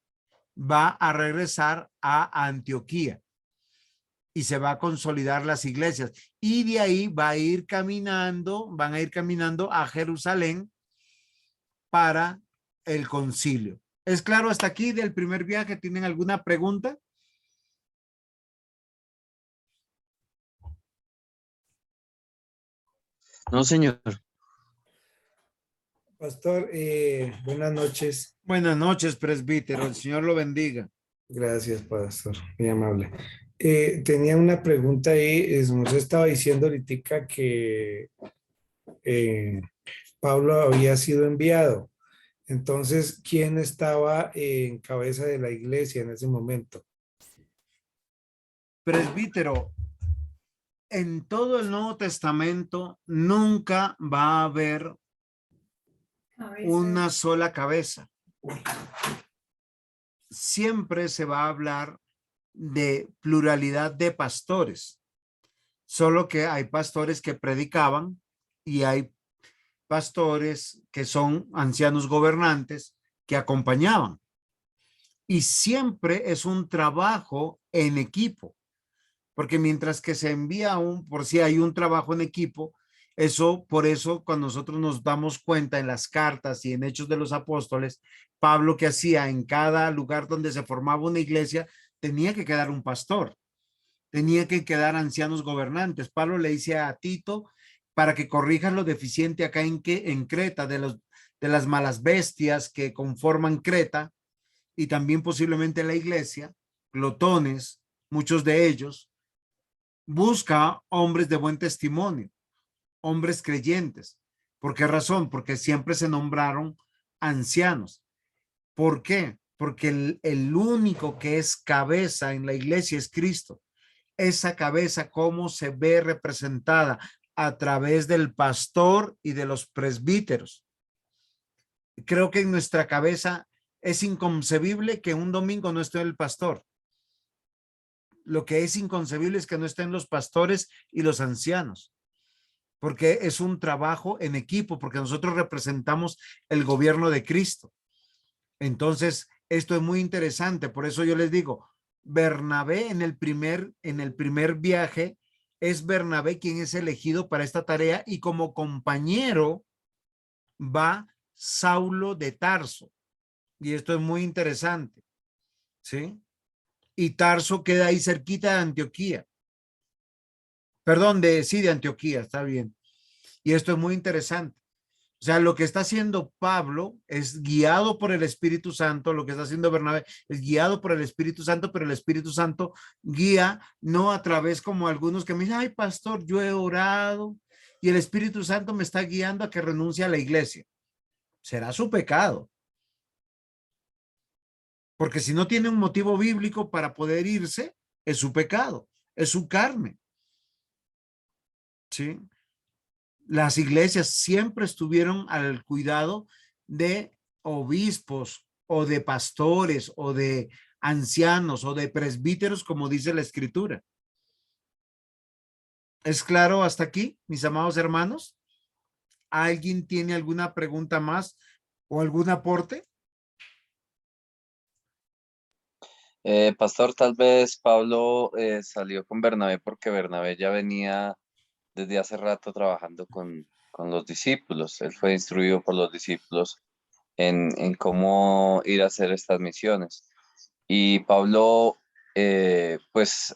va a regresar a Antioquía y se va a consolidar las iglesias. Y de ahí va a ir caminando, van a ir caminando a Jerusalén para el concilio. ¿Es claro hasta aquí del primer viaje? ¿Tienen alguna pregunta? No, señor. Pastor, buenas noches. Buenas noches, presbítero. El Señor lo bendiga. Gracias, pastor. Muy amable. Tenía una pregunta ahí. Nos estaba diciendo ahorita que Pablo había sido enviado. Entonces, ¿quién estaba en cabeza de la iglesia en ese momento? Presbítero, en todo el Nuevo Testamento nunca va a haber una sola cabeza. Siempre se va a hablar de pluralidad de pastores, solo que hay pastores que predicaban y hay pastores que son ancianos gobernantes que acompañaban. Y siempre es un trabajo en equipo, porque mientras que se envía por si hay un trabajo en equipo, por eso cuando nosotros nos damos cuenta en las cartas y en Hechos de los Apóstoles, Pablo, que hacía en cada lugar donde se formaba una iglesia, tenía que quedar un pastor, tenía que quedar ancianos gobernantes. Pablo le dice a Tito para que corrijas lo deficiente acá en Creta, de las malas bestias que conforman Creta y también posiblemente la iglesia, glotones, muchos de ellos. Busca hombres de buen testimonio, hombres creyentes. ¿Por qué razón? Porque siempre se nombraron ancianos. ¿Por qué? Porque el único que es cabeza en la iglesia es Cristo. Esa cabeza, ¿cómo se ve representada? A través del pastor y de los presbíteros. Creo que en nuestra cabeza es inconcebible que un domingo no esté el pastor. Lo que es inconcebible es que no estén los pastores y los ancianos, porque es un trabajo en equipo, porque nosotros representamos el gobierno de Cristo. Entonces, esto es muy interesante. Por eso yo les digo, Bernabé en el primer viaje, es Bernabé quien es elegido para esta tarea y como compañero va Saulo de Tarso. Y esto es muy interesante, ¿sí? Y Tarso queda ahí cerquita de Antioquía. Perdón, de Antioquía, está bien. Y esto es muy interesante. O sea, lo que está haciendo Pablo es guiado por el Espíritu Santo, lo que está haciendo Bernabé es guiado por el Espíritu Santo, pero el Espíritu Santo guía no a través como algunos que me dicen, ay, pastor, yo he orado y el Espíritu Santo me está guiando a que renuncie a la iglesia. Será su pecado. Porque si no tiene un motivo bíblico para poder irse, es su pecado, es su carne. ¿Sí? Las iglesias siempre estuvieron al cuidado de obispos o de pastores o de ancianos o de presbíteros, como dice la escritura. ¿Es claro hasta aquí, mis amados hermanos? ¿Alguien tiene alguna pregunta más o algún aporte? Pastor, tal vez Pablo salió con Bernabé porque Bernabé ya venía desde hace rato trabajando con los discípulos. Él fue instruido por los discípulos en cómo ir a hacer estas misiones. Y Pablo, pues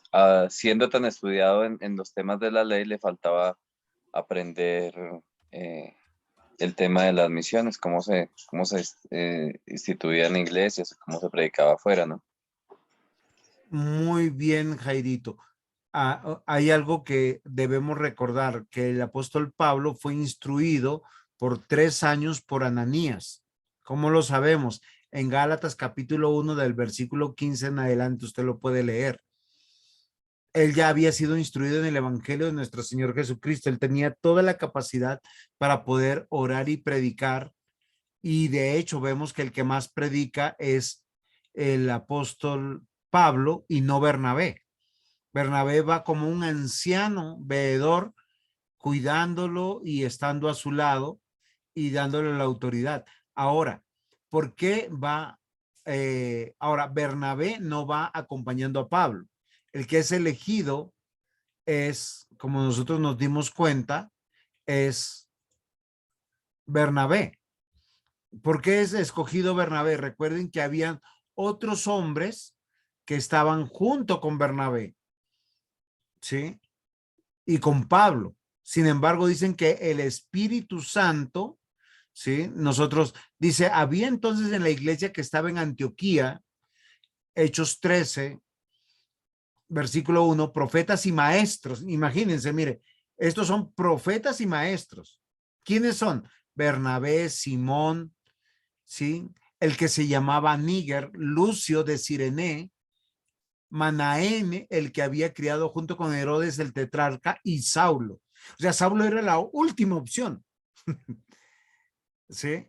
siendo tan estudiado en los temas de la ley, le faltaba aprender el tema de las misiones, cómo se instituían iglesias, cómo se predicaba afuera, ¿no? Muy bien, Jairito. Hay algo que debemos recordar, que el apóstol Pablo fue instruido por 3 años por Ananías. ¿Cómo lo sabemos? En Gálatas capítulo 1 del versículo 15 en adelante, usted lo puede leer. Él ya había sido instruido en el evangelio de nuestro Señor Jesucristo. Él tenía toda la capacidad para poder orar y predicar. Y de hecho vemos que el que más predica es el apóstol Pablo y no Bernabé. Bernabé va como un anciano veedor, cuidándolo y estando a su lado y dándole la autoridad. Ahora, ¿por qué va? Ahora, Bernabé no va acompañando a Pablo. El que es elegido es, como nosotros nos dimos cuenta, es Bernabé. ¿Por qué es escogido Bernabé? Recuerden que habían otros hombres que estaban junto con Bernabé, ¿sí? Y con Pablo. Sin embargo, dicen que el Espíritu Santo, ¿sí? Nosotros, dice, había entonces en la iglesia que estaba en Antioquía, Hechos 13, versículo 1, profetas y maestros. Imagínense, mire, estos son profetas y maestros. ¿Quiénes son? Bernabé, Simón, ¿sí? El que se llamaba Níger, Lucio de Cirene, Manaén, el que había criado junto con Herodes el tetrarca, y Saulo. O sea, Saulo era la última opción. ¿Sí?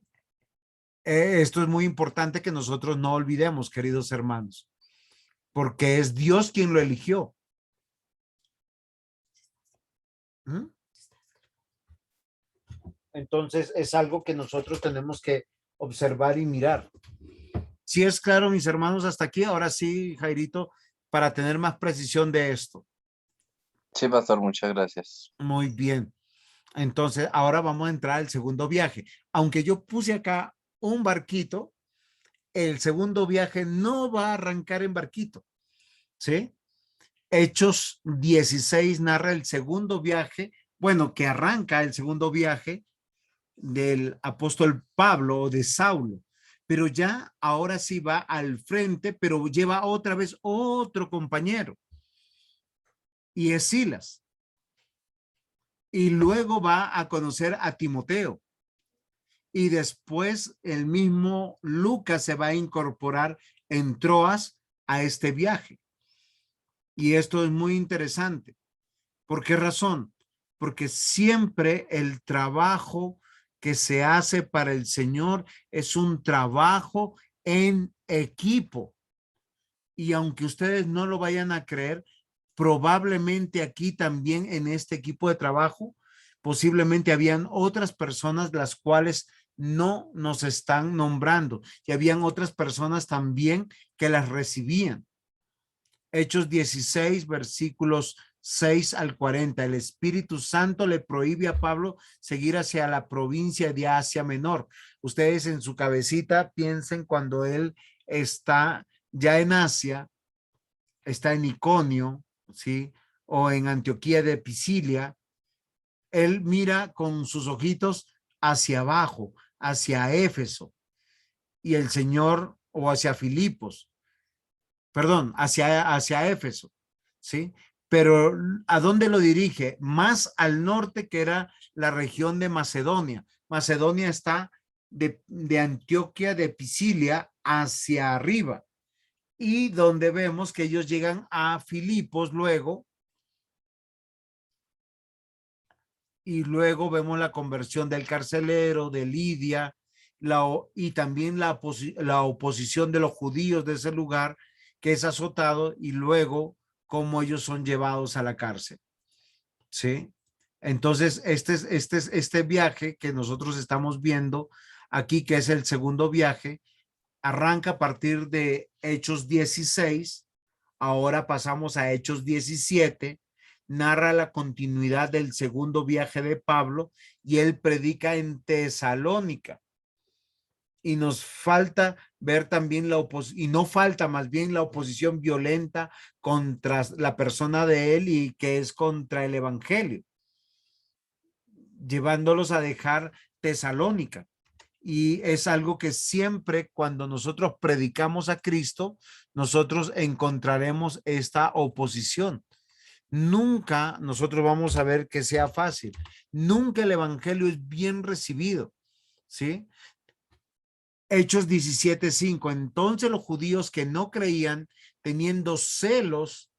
Esto es muy importante que nosotros no olvidemos, queridos hermanos, porque es Dios quien lo eligió. ¿Mm? Entonces es algo que nosotros tenemos que observar y mirar. Si es claro, mis hermanos, hasta aquí. Ahora sí, Jairito, para tener más precisión de esto. Sí, pastor, muchas gracias. Muy bien. Entonces, ahora vamos a entrar al segundo viaje. Aunque yo puse acá un barquito, el segundo viaje no va a arrancar en barquito, ¿sí? Hechos 16 narra el segundo viaje, bueno, que arranca el segundo viaje del apóstol Pablo o de Saulo, pero ya ahora sí va al frente, pero lleva otra vez otro compañero y es Silas. Y luego va a conocer a Timoteo. Y después el mismo Lucas se va a incorporar en Troas a este viaje. Y esto es muy interesante. ¿Por qué razón? Porque siempre el trabajo que se hace para el Señor es un trabajo en equipo. Y aunque ustedes no lo vayan a creer, probablemente aquí también en este equipo de trabajo, posiblemente habían otras personas las cuales no nos están nombrando y habían otras personas también que las recibían. Hechos 16, versículos 6 al 40. El Espíritu Santo le prohíbe a Pablo seguir hacia la provincia de Asia Menor. Ustedes en su cabecita piensen cuando él está ya en Asia, está en Iconio, ¿sí? O en Antioquía de Pisidia, él mira con sus ojitos hacia abajo, hacia Éfeso, y el Señor, o hacia Filipos, perdón, hacia Éfeso, ¿sí? Pero ¿a dónde lo dirige? Más al norte, que era la región de Macedonia. Macedonia está de Antioquía de Pisidia hacia arriba, y donde vemos que ellos llegan a Filipos luego, y luego vemos la conversión del carcelero, de Lidia, y también la oposición de los judíos de ese lugar, que es azotado, y luego cómo ellos son llevados a la cárcel. ¿Sí? Entonces, este viaje que nosotros estamos viendo aquí, que es el segundo viaje, arranca a partir de Hechos 16, ahora pasamos a Hechos 17, narra la continuidad del segundo viaje de Pablo y él predica en Tesalónica. Y nos falta ver también y no falta más bien la oposición violenta contra la persona de él y que es contra el evangelio, llevándolos a dejar Tesalónica. Y es algo que siempre cuando nosotros predicamos a Cristo, nosotros encontraremos esta oposición. Nunca nosotros vamos a ver que sea fácil. Nunca el evangelio es bien recibido, ¿sí? Hechos 17:5. Entonces los judíos que no creían, teniendo celos,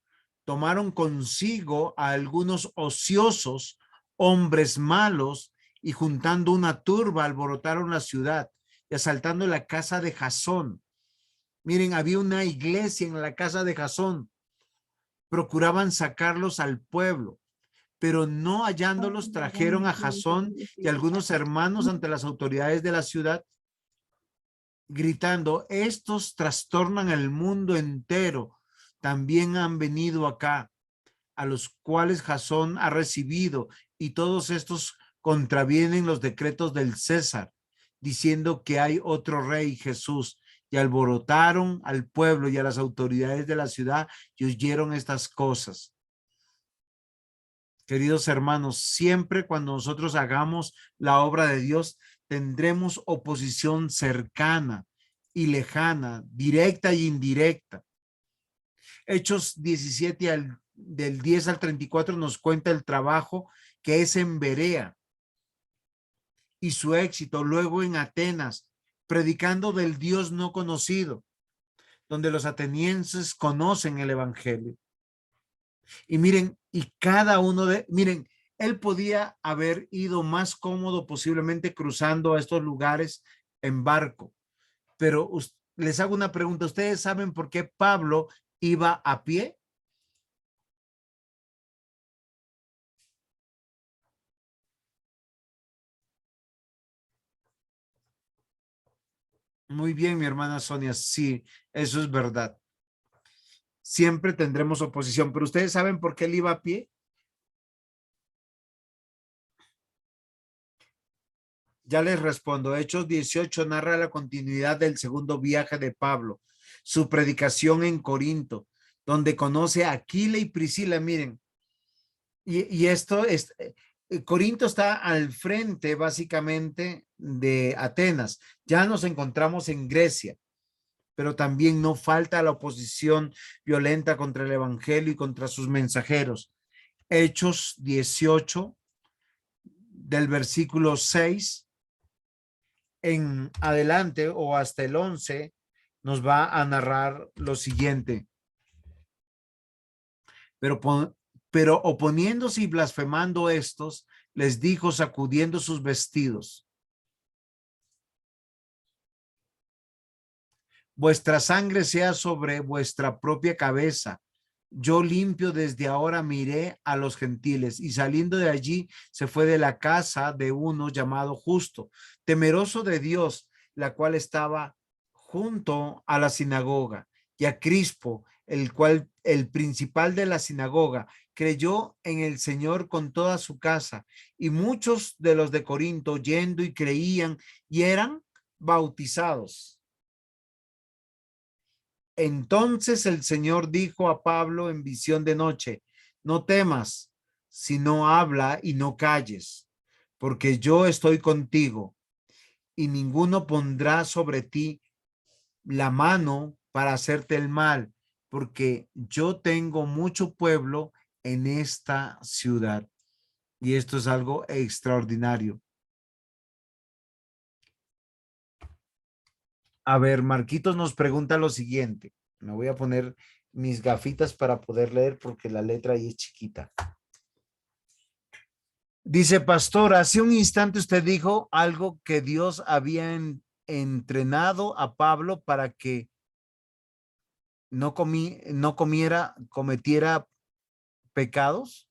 tomaron consigo a algunos ociosos, hombres malos, y juntando una turba alborotaron la ciudad y asaltando la casa de Jasón. Miren, había una iglesia en la casa de Jasón. Procuraban sacarlos al pueblo, pero no hallándolos trajeron a Jasón y algunos hermanos ante las autoridades de la ciudad, gritando: estos trastornan el mundo entero, también han venido acá, a los cuales Jasón ha recibido, y todos estos contravienen los decretos del César, diciendo que hay otro rey, Jesús. Y alborotaron al pueblo y a las autoridades de la ciudad y oyeron estas cosas. Queridos hermanos, siempre cuando nosotros hagamos la obra de Dios, tendremos oposición cercana y lejana, directa y indirecta. Hechos 17 del 10 al 34 nos cuenta el trabajo que es en Berea y su éxito luego en Atenas, predicando del Dios no conocido, donde los atenienses conocen el evangelio. Y miren, y cada uno miren, él podía haber ido más cómodo posiblemente cruzando a estos lugares en barco, pero les hago una pregunta. ¿Ustedes saben por qué Pablo iba a pie? Muy bien, mi hermana Sonia, sí, eso es verdad. Siempre tendremos oposición, pero ¿ustedes saben por qué él iba a pie? Ya les respondo. Hechos 18 narra la continuidad del segundo viaje de Pablo, su predicación en Corinto, donde conoce a Aquila y Priscila. Miren, y esto es, Corinto está al frente básicamente de Atenas. Ya nos encontramos en Grecia, pero también no falta la oposición violenta contra el evangelio y contra sus mensajeros. Hechos 18 del versículo 6 en adelante o hasta el 11 nos va a narrar lo siguiente. Pero oponiéndose y blasfemando estos, les dijo sacudiendo sus vestidos: vuestra sangre sea sobre vuestra propia cabeza. Yo limpio desde ahora miré a los gentiles. Y saliendo de allí se fue de la casa de uno llamado Justo, temeroso de Dios, la cual estaba junto a la sinagoga. Y a Crispo, el cual el principal de la sinagoga creyó en el Señor con toda su casa. Y muchos de los de Corinto oyendo y creían y eran bautizados. Entonces el Señor dijo a Pablo en visión de noche: no temas, sino habla y no calles, porque yo estoy contigo, y ninguno pondrá sobre ti la mano para hacerte el mal, porque yo tengo mucho pueblo en esta ciudad. Y esto es algo extraordinario. A ver, Marquitos nos pregunta lo siguiente. Me voy a poner mis gafitas para poder leer porque la letra ahí es chiquita. Dice: pastor, hace un instante usted dijo algo que Dios había entrenado a Pablo para que no cometiera pecados.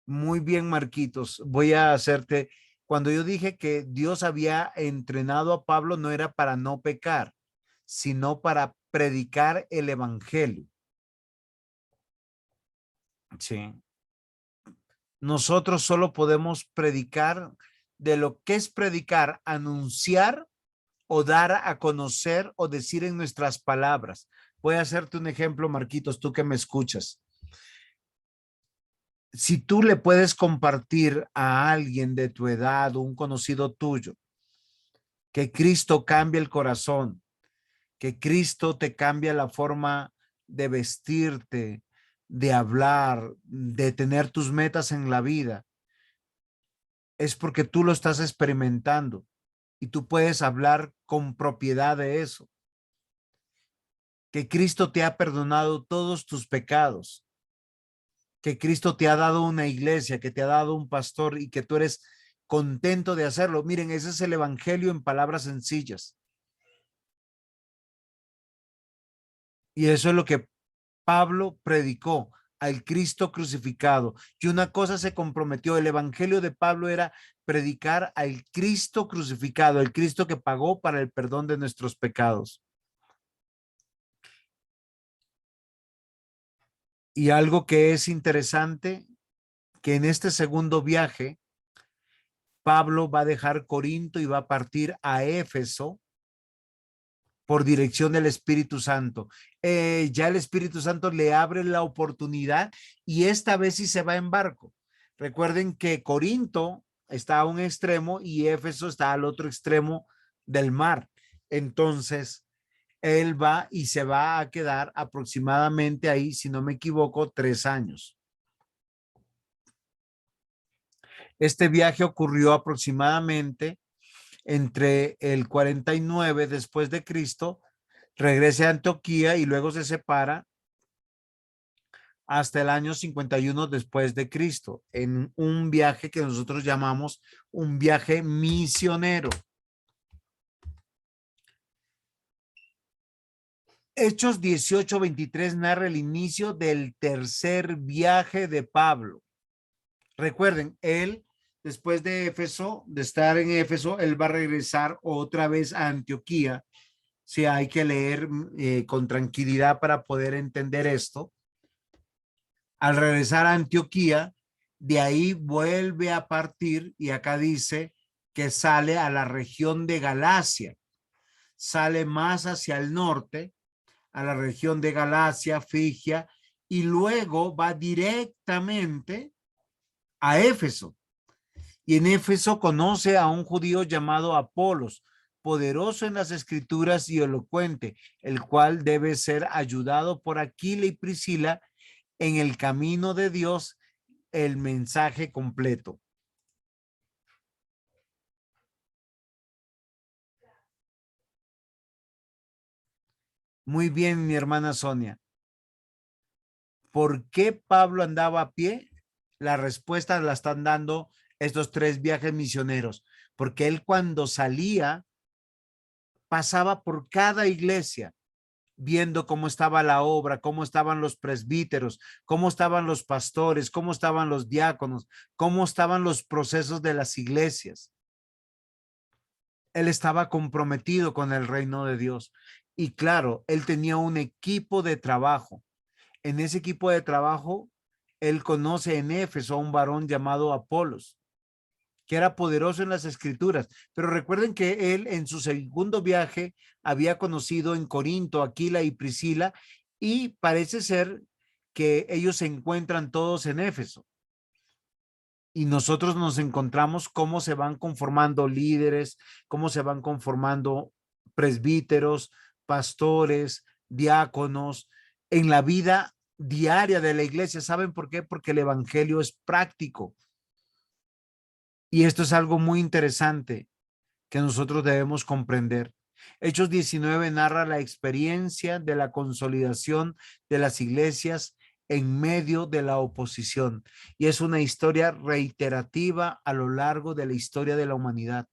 Muy bien, Marquitos. Voy a hacerte, cuando yo dije que Dios había entrenado a Pablo, no era para no pecar, sino para predicar el evangelio. Sí. Nosotros solo podemos predicar. De lo que es predicar, anunciar o dar a conocer o decir en nuestras palabras. Voy a hacerte un ejemplo, Marquitos, tú que me escuchas. si tú le puedes compartir a alguien de tu edad o un conocido tuyo que Cristo cambia el corazón, que Cristo te cambia la forma de vestirte, de hablar, de tener tus metas en la vida, es porque tú lo estás experimentando y tú puedes hablar con propiedad de eso, que Cristo te ha perdonado todos tus pecados, que Cristo te ha dado una iglesia, que te ha dado un pastor y que tú eres contento de hacerlo. Miren, ese es el evangelio en palabras sencillas. Y eso es lo que Pablo predicó, al Cristo crucificado. Y una cosa se comprometió, el evangelio de Pablo era predicar al Cristo crucificado, el Cristo que pagó para el perdón de nuestros pecados. Y algo que es interesante, que en este segundo viaje, Pablo va a dejar Corinto y va a partir a Éfeso por dirección del Espíritu Santo. Ya el Espíritu Santo le abre la oportunidad y esta vez sí se va en barco. Recuerden que Corinto está a un extremo y Éfeso está al otro extremo del mar. Entonces, él va y se va a quedar aproximadamente ahí, si no me equivoco, 3 años. Este viaje ocurrió aproximadamente entre el 49 después de Cristo, regresa a Antioquía y luego se separa hasta el año 51 después de Cristo, en un viaje que nosotros llamamos un viaje misionero. Hechos 18:23 narra el inicio del tercer viaje de Pablo. Recuerden, él después de Éfeso, de estar en Éfeso, él va a regresar otra vez a Antioquía. Sí, hay que leer con tranquilidad para poder entender esto. Al regresar a Antioquía, de ahí vuelve a partir y acá dice que sale a la región de Galacia, sale más hacia el norte, a la región de Galacia, Frigia, y luego va directamente a Éfeso. Y en Éfeso conoce a un judío llamado Apolos, poderoso en las escrituras y elocuente, el cual debe ser ayudado por Aquila y Priscila en el camino de Dios, el mensaje completo. Muy bien, mi hermana Sonia. ¿Por qué Pablo andaba a pie? La respuesta la están dando estos 3 viajes misioneros, porque él cuando salía pasaba por cada iglesia viendo cómo estaba la obra, cómo estaban los presbíteros, cómo estaban los pastores, cómo estaban los diáconos, cómo estaban los procesos de las iglesias. Él estaba comprometido con el reino de Dios. Y claro, él tenía un equipo de trabajo. En ese equipo de trabajo, él conoce en Éfeso a un varón llamado Apolos, que era poderoso en las escrituras. Pero recuerden que él en su segundo viaje había conocido en Corinto a Aquila y Priscila y parece ser que ellos se encuentran todos en Éfeso. Y nosotros nos encontramos cómo se van conformando líderes, cómo se van conformando presbíteros, pastores, diáconos en la vida diaria de la iglesia. ¿Saben por qué? Porque el evangelio es práctico. Y esto es algo muy interesante que nosotros debemos comprender. Hechos 19 narra la experiencia de la consolidación de las iglesias en medio de la oposición. Y es una historia reiterativa a lo largo de la historia de la humanidad.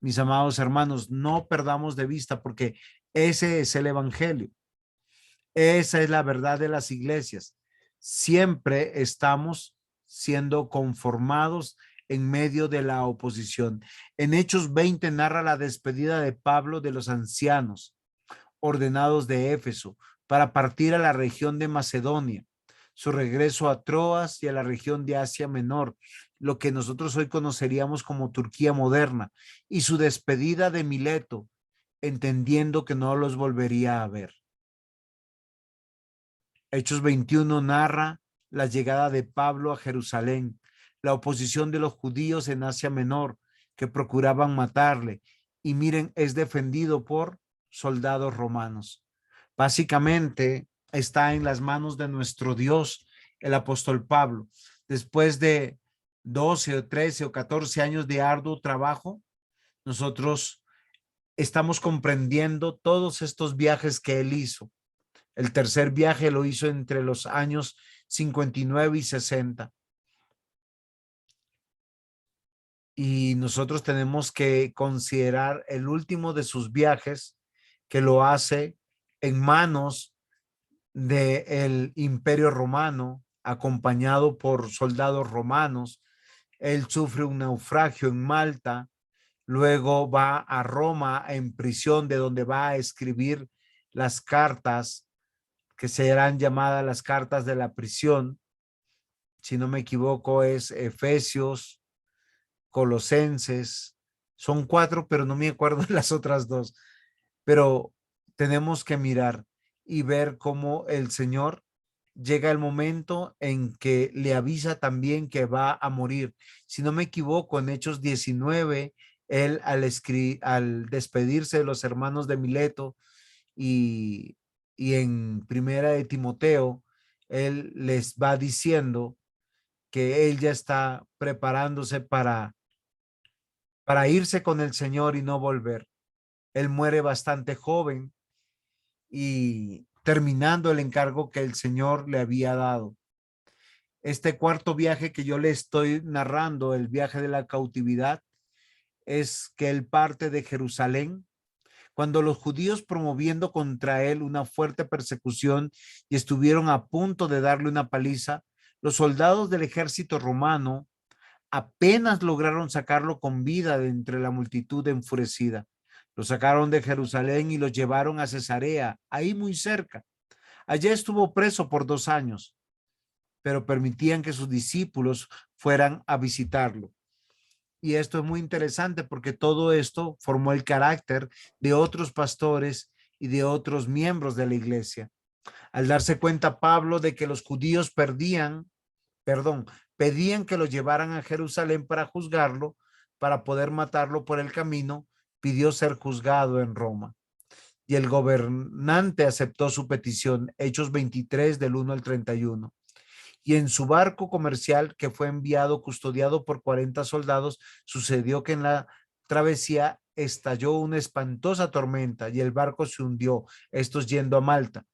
Mis amados hermanos, no perdamos de vista porque ese es el evangelio. Esa es la verdad de las iglesias. Siempre estamos siendo conformados en medio de la oposición. En Hechos 20 narra la despedida de Pablo de los ancianos ordenados de Éfeso para partir a la región de Macedonia, su regreso a Troas y a la región de Asia Menor, lo que nosotros hoy conoceríamos como Turquía moderna, y su despedida de Mileto, entendiendo que no los volvería a ver. Hechos 21 narra la llegada de Pablo a Jerusalén, la oposición de los judíos en Asia Menor que procuraban matarle, y miren, es defendido por soldados romanos. Básicamente está en las manos de nuestro Dios, el apóstol Pablo. Después de 12 o 13 o 14 años de arduo trabajo, nosotros estamos comprendiendo todos estos viajes que él hizo. El tercer viaje lo hizo entre los años 59 y 60. Y nosotros tenemos que considerar el último de sus viajes, que lo hace en manos del Imperio Romano, acompañado por soldados romanos. Él sufre un naufragio en Malta, luego va a Roma en prisión, de donde va a escribir las cartas que serán llamadas las cartas de la prisión. Si no me equivoco, es Efesios, Colosenses. Son 4, pero no me acuerdo de las otras 2. Pero tenemos que mirar y ver cómo el Señor llega el momento en que le avisa también que va a morir. Si no me equivoco, en Hechos 19, él al despedirse de los hermanos de Mileto y, y en Primera de Timoteo, él les va diciendo que él ya está preparándose para irse con el Señor y no volver. Él muere bastante joven y terminando el encargo que el Señor le había dado. Este cuarto viaje que yo le estoy narrando, el viaje de la cautividad, es que él parte de Jerusalén cuando los judíos, promoviendo contra él una fuerte persecución y estuvieron a punto de darle una paliza, los soldados del ejército romano apenas lograron sacarlo con vida de entre la multitud enfurecida. Lo sacaron de Jerusalén y lo llevaron a Cesarea, ahí muy cerca. Allá estuvo preso por 2 años, pero permitían que sus discípulos fueran a visitarlo. Y esto es muy interesante porque todo esto formó el carácter de otros pastores y de otros miembros de la iglesia. Al darse cuenta Pablo de que los judíos pedían que lo llevaran a Jerusalén para juzgarlo, para poder matarlo por el camino, pidió ser juzgado en Roma. Y el gobernante aceptó su petición, Hechos 23 del 1 al 31. Y en su barco comercial, que fue enviado custodiado por 40 soldados, sucedió que en la travesía estalló una espantosa tormenta y el barco se hundió, estos yendo a Malta.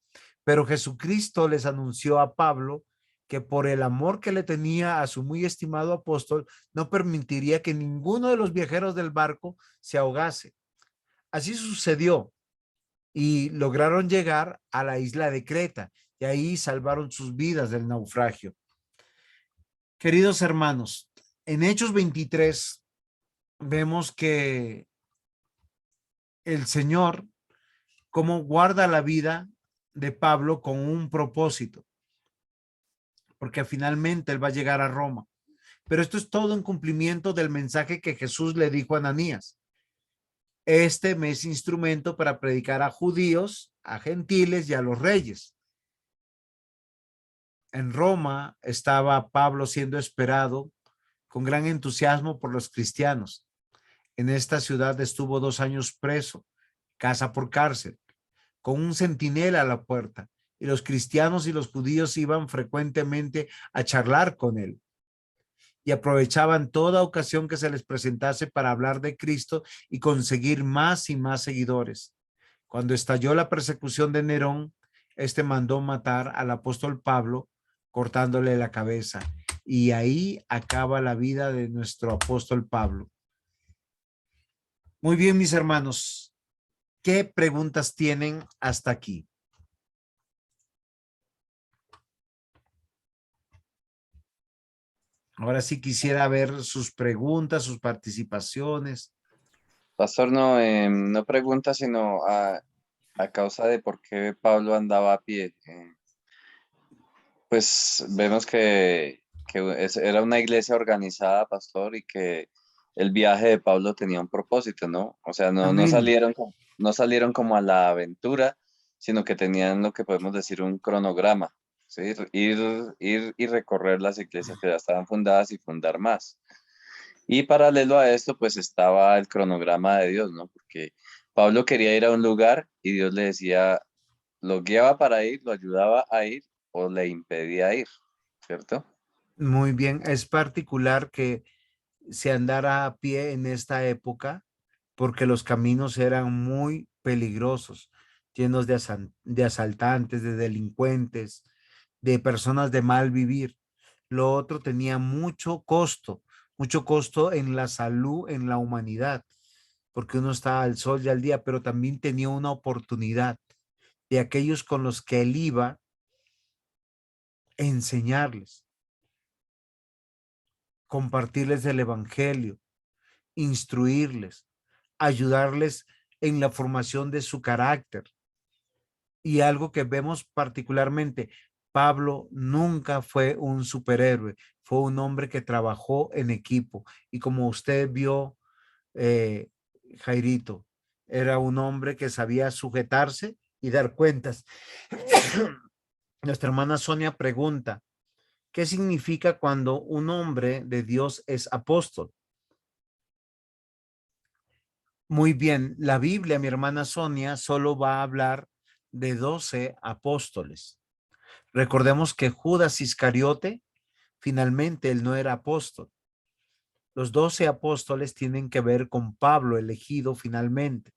Pero Jesucristo les anunció a Pablo que por el amor que le tenía a su muy estimado apóstol, no permitiría que ninguno de los viajeros del barco se ahogase. Así sucedió y lograron llegar a la isla de Creta y ahí salvaron sus vidas del naufragio. Queridos hermanos, en Hechos 23 vemos que el Señor cómo guarda la vida de Pablo con un propósito, porque finalmente él va a llegar a Roma. Pero esto es todo en cumplimiento del mensaje que Jesús le dijo a Ananías. Este me es instrumento para predicar a judíos, a gentiles y a los reyes. En Roma estaba Pablo siendo esperado con gran entusiasmo por los cristianos. En esta ciudad estuvo 2 años preso, casa por cárcel, con un centinela a la puerta, y los cristianos y los judíos iban frecuentemente a charlar con él y aprovechaban toda ocasión que se les presentase para hablar de Cristo y conseguir más y más seguidores. Cuando estalló la persecución de Nerón, este mandó matar al apóstol Pablo cortándole la cabeza, y ahí acaba la vida de nuestro apóstol Pablo. Muy bien, mis hermanos, ¿qué preguntas tienen hasta aquí? Ahora sí quisiera ver sus preguntas, sus participaciones. Pastor, no, no pregunta, sino a causa de por qué Pablo andaba a pie. Pues vemos que era una iglesia organizada, pastor, y que el viaje de Pablo tenía un propósito, ¿no? O sea, no Amén. no salieron como a la aventura, sino que tenían lo que podemos decir un cronograma, ¿sí? Ir y recorrer las iglesias que ya estaban fundadas y fundar más. Y paralelo a esto, pues estaba el cronograma de Dios, ¿no? Porque Pablo quería ir a un lugar y Dios le decía, lo guiaba para ir, lo ayudaba a ir o le impedía ir, ¿cierto? Muy bien, es particular que se andara a pie en esta época porque los caminos eran muy peligrosos, llenos de asaltantes, de delincuentes, de personas de mal vivir. Lo otro tenía mucho costo en la salud, en la humanidad, porque uno estaba al sol y al día, pero también tenía una oportunidad de aquellos con los que él iba enseñarles, compartirles el evangelio, instruirles, ayudarles en la formación de su carácter. Y algo que vemos particularmente, Pablo nunca fue un superhéroe, fue un hombre que trabajó en equipo. Y como usted vio, eh, Jairito, era un hombre que sabía sujetarse y dar cuentas. Nuestra hermana Sonia pregunta, ¿qué significa cuando un hombre de Dios es apóstol? Muy bien, la Biblia, mi hermana Sonia, solo va a hablar de 12 apóstoles. Recordemos que Judas Iscariote, finalmente él no era apóstol. Los 12 apóstoles tienen que ver con Pablo, elegido finalmente.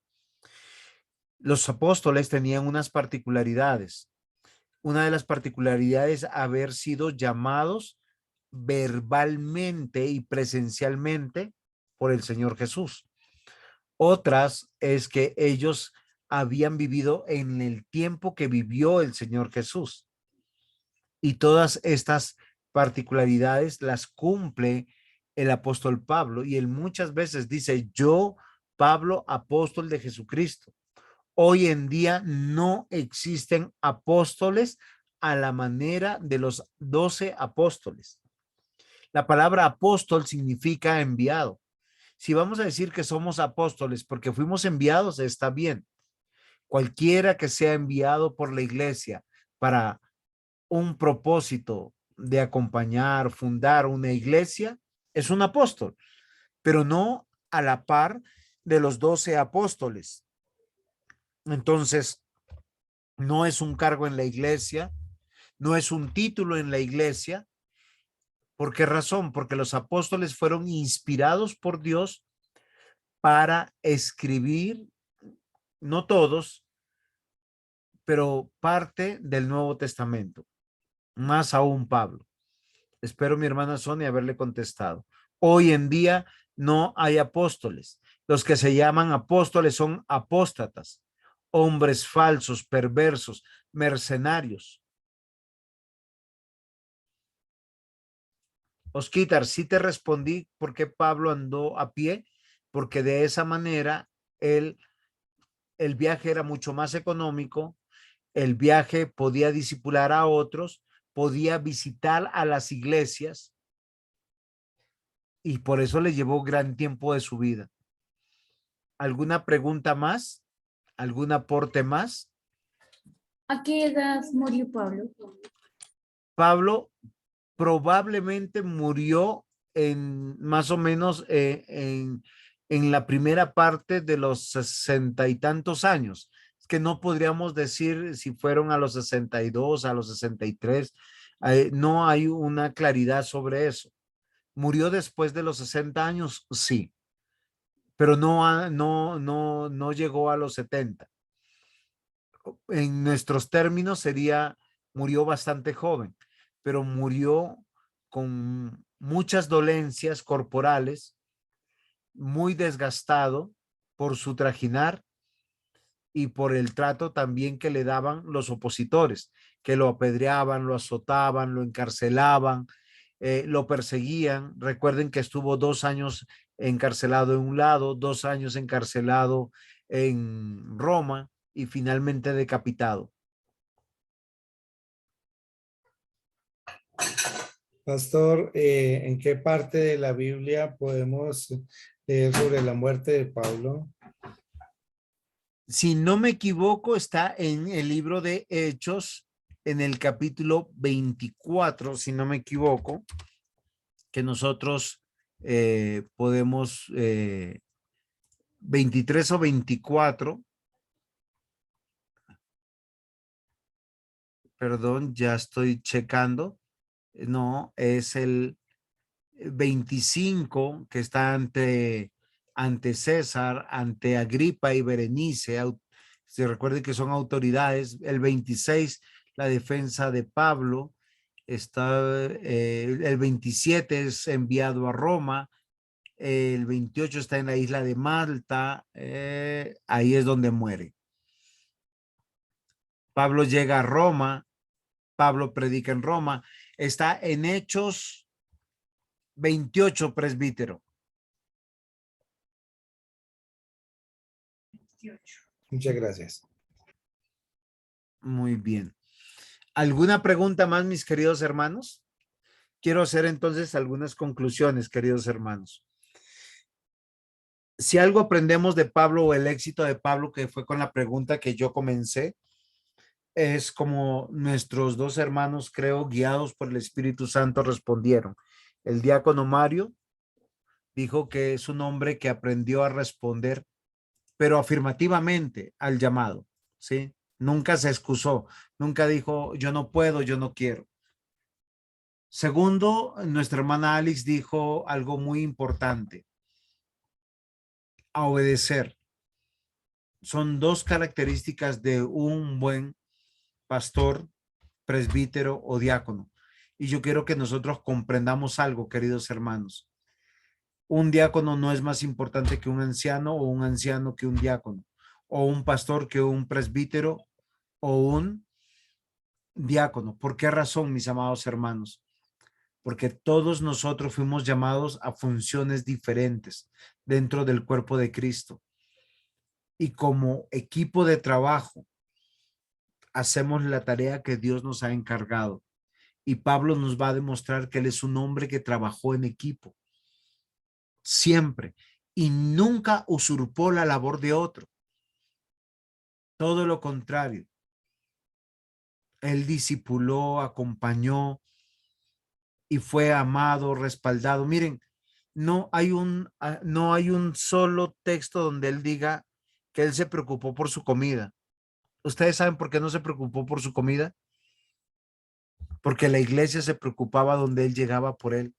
Los apóstoles tenían unas particularidades. Una de las particularidades, haber sido llamados verbalmente y presencialmente por el Señor Jesús. Otras es que ellos habían vivido en el tiempo que vivió el Señor Jesús. Y todas estas particularidades las cumple el apóstol Pablo. Y él muchas veces dice, yo, Pablo, apóstol de Jesucristo. Hoy en día no existen apóstoles a la manera de los 12 apóstoles. La palabra apóstol significa enviado. Si vamos a decir que somos apóstoles porque fuimos enviados, está bien. Cualquiera que sea enviado por la iglesia para un propósito de acompañar, fundar una iglesia, es un apóstol, pero no a la par de los 12 apóstoles. Entonces, no es un cargo en la iglesia, no es un título en la iglesia. ¿Por qué razón? Porque los apóstoles fueron inspirados por Dios para escribir, no todos, pero parte del Nuevo Testamento, más aún Pablo. Espero, mi hermana Sonia, haberle contestado. Hoy en día no hay apóstoles. Los que se llaman apóstoles son apóstatas, hombres falsos, perversos, mercenarios. Osquitar, sí te respondí por qué Pablo andó a pie, porque de esa manera el viaje era mucho más económico, el viaje podía discipular a otros, podía visitar a las iglesias y por eso le llevó gran tiempo de su vida. ¿Alguna pregunta más? ¿Algún aporte más? ¿A qué edad murió Pablo? Pablo probablemente murió en más o menos en la primera parte de los 60 y tantos años. Es que no podríamos decir si fueron a los 62, a los 63. No hay una claridad sobre eso. ¿Murió después de los 60 años? Sí, pero no llegó a los 70. En nuestros términos murió bastante joven, pero murió con muchas dolencias corporales, muy desgastado por su trajinar y por el trato también que le daban los opositores, que lo apedreaban, lo azotaban, lo encarcelaban, lo perseguían. Recuerden que estuvo 2 años encarcelado en un lado, 2 años encarcelado en Roma y finalmente decapitado. Pastor, ¿en qué parte de la Biblia podemos leer sobre la muerte de Pablo? Si no me equivoco, está en el libro de Hechos, en el capítulo 24, si no me equivoco, que nosotros podemos, 23 o 24, perdón, ya estoy checando, no, es el 25 que está ante César, ante Agripa y Berenice. Se recuerden que son autoridades. El 26, la defensa de Pablo. Está, el 27 es enviado a Roma. El 28 está en la isla de Malta. Ahí es donde muere. Pablo llega a Roma. Pablo predica en Roma. Está en Hechos 28, presbítero. Muchas gracias. Muy bien. ¿Alguna pregunta más, mis queridos hermanos? Quiero hacer entonces algunas conclusiones, queridos hermanos. Si algo aprendemos de Pablo o el éxito de Pablo, que fue con la pregunta que yo comencé, es como nuestros dos hermanos, creo, guiados por el Espíritu Santo, respondieron. El diácono Mario dijo que es un hombre que aprendió a responder, pero afirmativamente al llamado, ¿sí? Nunca se excusó, nunca dijo, yo no puedo, yo no quiero. Segundo, nuestra hermana Alex dijo algo muy importante, a obedecer. Son dos características de un buen pastor, presbítero o diácono. Y yo quiero que nosotros comprendamos algo, queridos hermanos. Un diácono no es más importante que un anciano, o un anciano que un diácono, o un pastor que un presbítero o un diácono. ¿Por qué razón, mis amados hermanos? Porque todos nosotros fuimos llamados a funciones diferentes dentro del cuerpo de Cristo. Y como equipo de trabajo, hacemos la tarea que Dios nos ha encargado. Y Pablo nos va a demostrar que él es un hombre que trabajó en equipo, siempre, y nunca usurpó la labor de otro. Todo lo contrario. Él discipuló, acompañó y fue amado, respaldado. Miren, no hay un solo texto donde él diga que él se preocupó por su comida. ¿Ustedes saben por qué no se preocupó por su comida? Porque la iglesia se preocupaba donde él llegaba por él.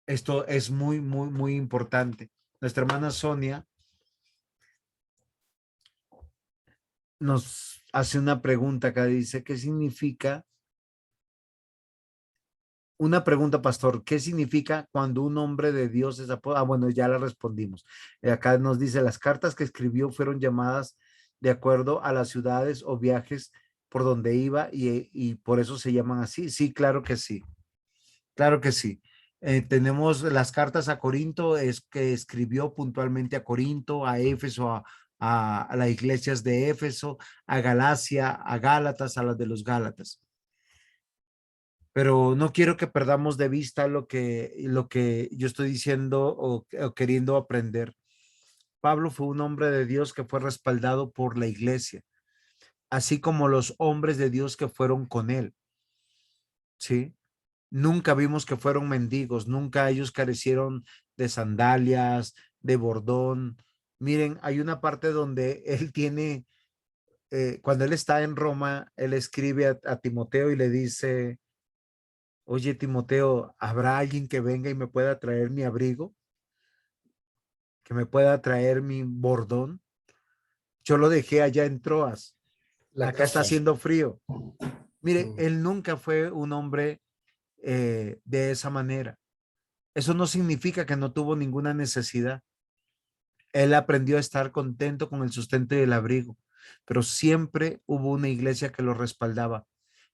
Esto es muy, muy, muy importante. Nuestra hermana Sonia nos hace una pregunta que dice, ¿qué significa? Una pregunta, pastor, ¿qué significa cuando un hombre de Dios es apodado? Ah, bueno, ya la respondimos. Acá nos dice, las cartas que escribió fueron llamadas de acuerdo a las ciudades o viajes por donde iba y por eso se llaman así. Sí, claro que sí. Claro que sí. Tenemos las cartas a Corinto, es que escribió puntualmente a Corinto, a Éfeso, a las iglesias de Éfeso, a Galacia, a Gálatas, a las de los Gálatas. Pero no quiero que perdamos de vista lo que yo estoy diciendo o queriendo aprender. Pablo fue un hombre de Dios que fue respaldado por la iglesia, así como los hombres de Dios que fueron con él. ¿Sí? Nunca vimos que fueron mendigos, nunca ellos carecieron de sandalias, de bordón. Miren, hay una parte donde él tiene, cuando él está en Roma, él escribe a Timoteo y le dice, oye, Timoteo, ¿habrá alguien que venga y me pueda traer mi abrigo? ¿Que me pueda traer mi bordón? Yo lo dejé allá en Troas. Acá está haciendo frío. Mire, él nunca fue un hombre de esa manera. Eso no significa que no tuvo ninguna necesidad. Él aprendió a estar contento con el sustento y el abrigo, pero siempre hubo una iglesia que lo respaldaba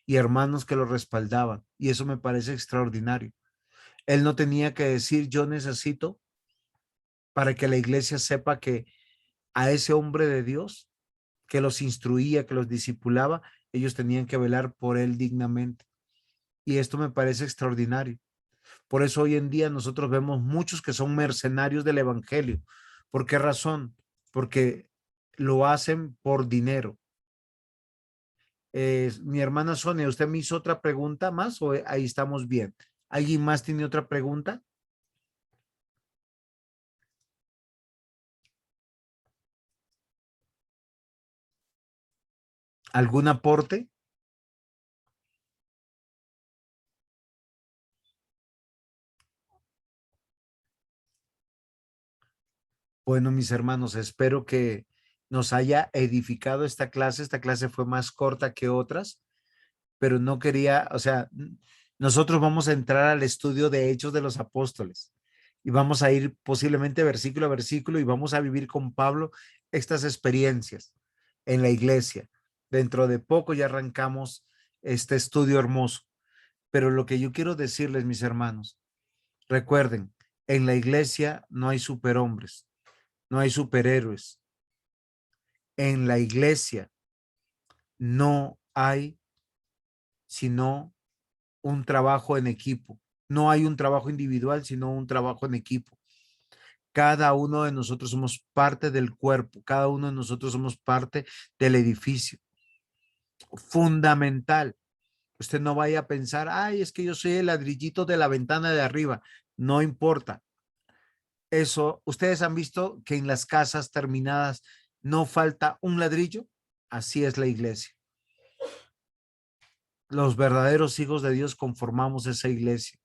y hermanos que lo respaldaban, y eso me parece extraordinario. Él no tenía que decir yo necesito para que la iglesia sepa que a ese hombre de Dios que los instruía, que los discipulaba, ellos tenían que velar por él dignamente. Y esto me parece extraordinario. Por eso hoy en día nosotros vemos muchos que son mercenarios del evangelio. ¿Por qué razón? Porque lo hacen por dinero. Mi hermana Sonia, ¿usted me hizo otra pregunta más o ahí estamos bien? ¿Alguien más tiene otra pregunta? ¿Algún aporte? Bueno, mis hermanos, espero que nos haya edificado esta clase. Esta clase fue más corta que otras, pero no quería, o sea, nosotros vamos a entrar al estudio de Hechos de los Apóstoles y vamos a ir posiblemente versículo a versículo y vamos a vivir con Pablo estas experiencias en la iglesia. Dentro de poco ya arrancamos este estudio hermoso, pero lo que yo quiero decirles, mis hermanos, recuerden, en la iglesia no hay superhombres, no hay superhéroes. En la iglesia no hay sino un trabajo en equipo. No hay un trabajo individual, sino un trabajo en equipo. Cada uno de nosotros somos parte del cuerpo, cada uno de nosotros somos parte del edificio. Fundamental. Usted no vaya a pensar, ay, es que yo soy el ladrillito de la ventana de arriba. No importa. Eso, ustedes han visto que en las casas terminadas no falta un ladrillo. Así es la iglesia. Los verdaderos hijos de Dios conformamos esa iglesia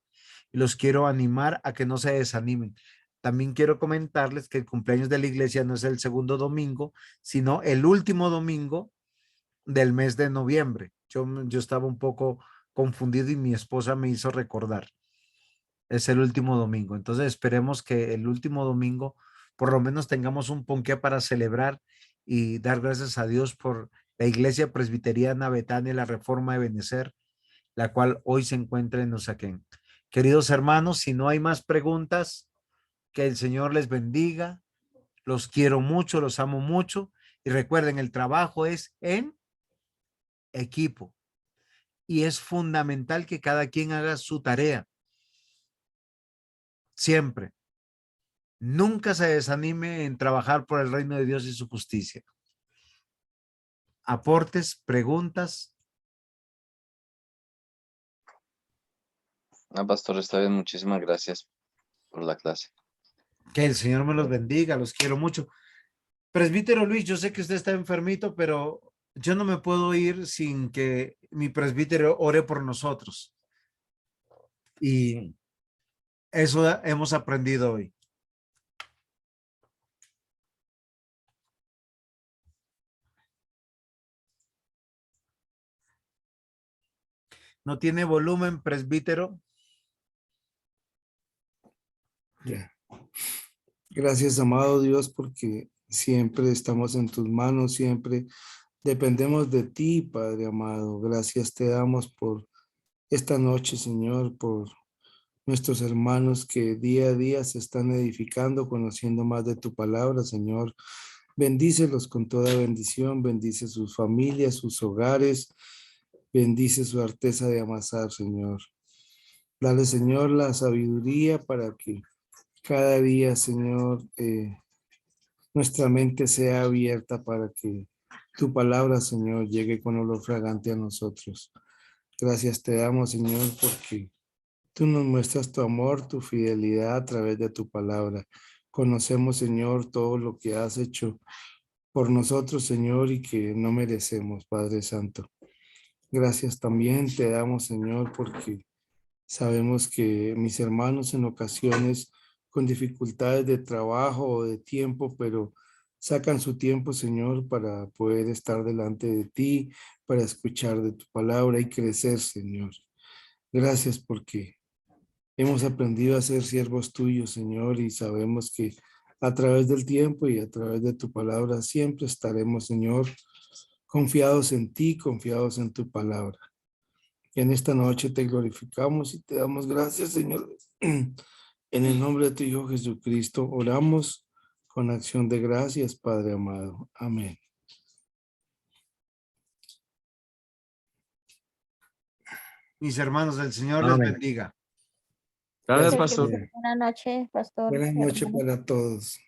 y los quiero animar a que no se desanimen. También quiero comentarles que el cumpleaños de la iglesia no es el segundo domingo, sino el último domingo del mes de noviembre. Yo estaba un poco confundido y mi esposa me hizo recordar. Es el último domingo. Entonces esperemos que el último domingo por lo menos tengamos un ponqué para celebrar y dar gracias a Dios por la Iglesia Presbiteriana Betania, la Reforma de Benecer, la cual hoy se encuentra en Usaquén. Queridos hermanos, si no hay más preguntas, que el Señor les bendiga. Los quiero mucho, los amo mucho. Y recuerden, el trabajo es en equipo. Y es fundamental que cada quien haga su tarea. Siempre. Nunca se desanime en trabajar por el reino de Dios y su justicia. Aportes, preguntas. Pastor, está bien, muchísimas gracias por la clase. Que el Señor me los bendiga, los quiero mucho. Presbítero Luis, yo sé que usted está enfermito, pero yo no me puedo ir sin que mi presbítero ore por nosotros. Y eso hemos aprendido hoy. ¿No tiene volumen, presbítero? Ya. Gracias, amado Dios, porque siempre estamos en tus manos, siempre dependemos de ti, Padre amado. Gracias te damos por esta noche, Señor, por nuestros hermanos que día a día se están edificando, conociendo más de tu palabra, Señor. Bendícelos con toda bendición, bendice sus familias, sus hogares, bendice su arteza de amasar, Señor. Dale, Señor, la sabiduría para que cada día, Señor, nuestra mente sea abierta para que tu palabra, Señor, llegue con olor fragante a nosotros. Gracias te damos, Señor, porque tú nos muestras tu amor, tu fidelidad a través de tu palabra. Conocemos, Señor, todo lo que has hecho por nosotros, Señor, y que no merecemos, Padre Santo. Gracias también te damos, Señor, porque sabemos que mis hermanos en ocasiones con dificultades de trabajo o de tiempo, pero sacan su tiempo, Señor, para poder estar delante de ti, para escuchar de tu palabra y crecer, Señor. Gracias porque hemos aprendido a ser siervos tuyos, Señor, y sabemos que a través del tiempo y a través de tu palabra siempre estaremos, Señor, confiados en ti, confiados en tu palabra. Y en esta noche te glorificamos y te damos gracias, Señor. En el nombre de tu Hijo Jesucristo oramos con acción de gracias, Padre amado. Amén. Mis hermanos, el Señor les Amén. bendiga. Gracias, Gracias, pastor. Señor. Buenas noches, pastor. Buenas noches hermanos. para todos.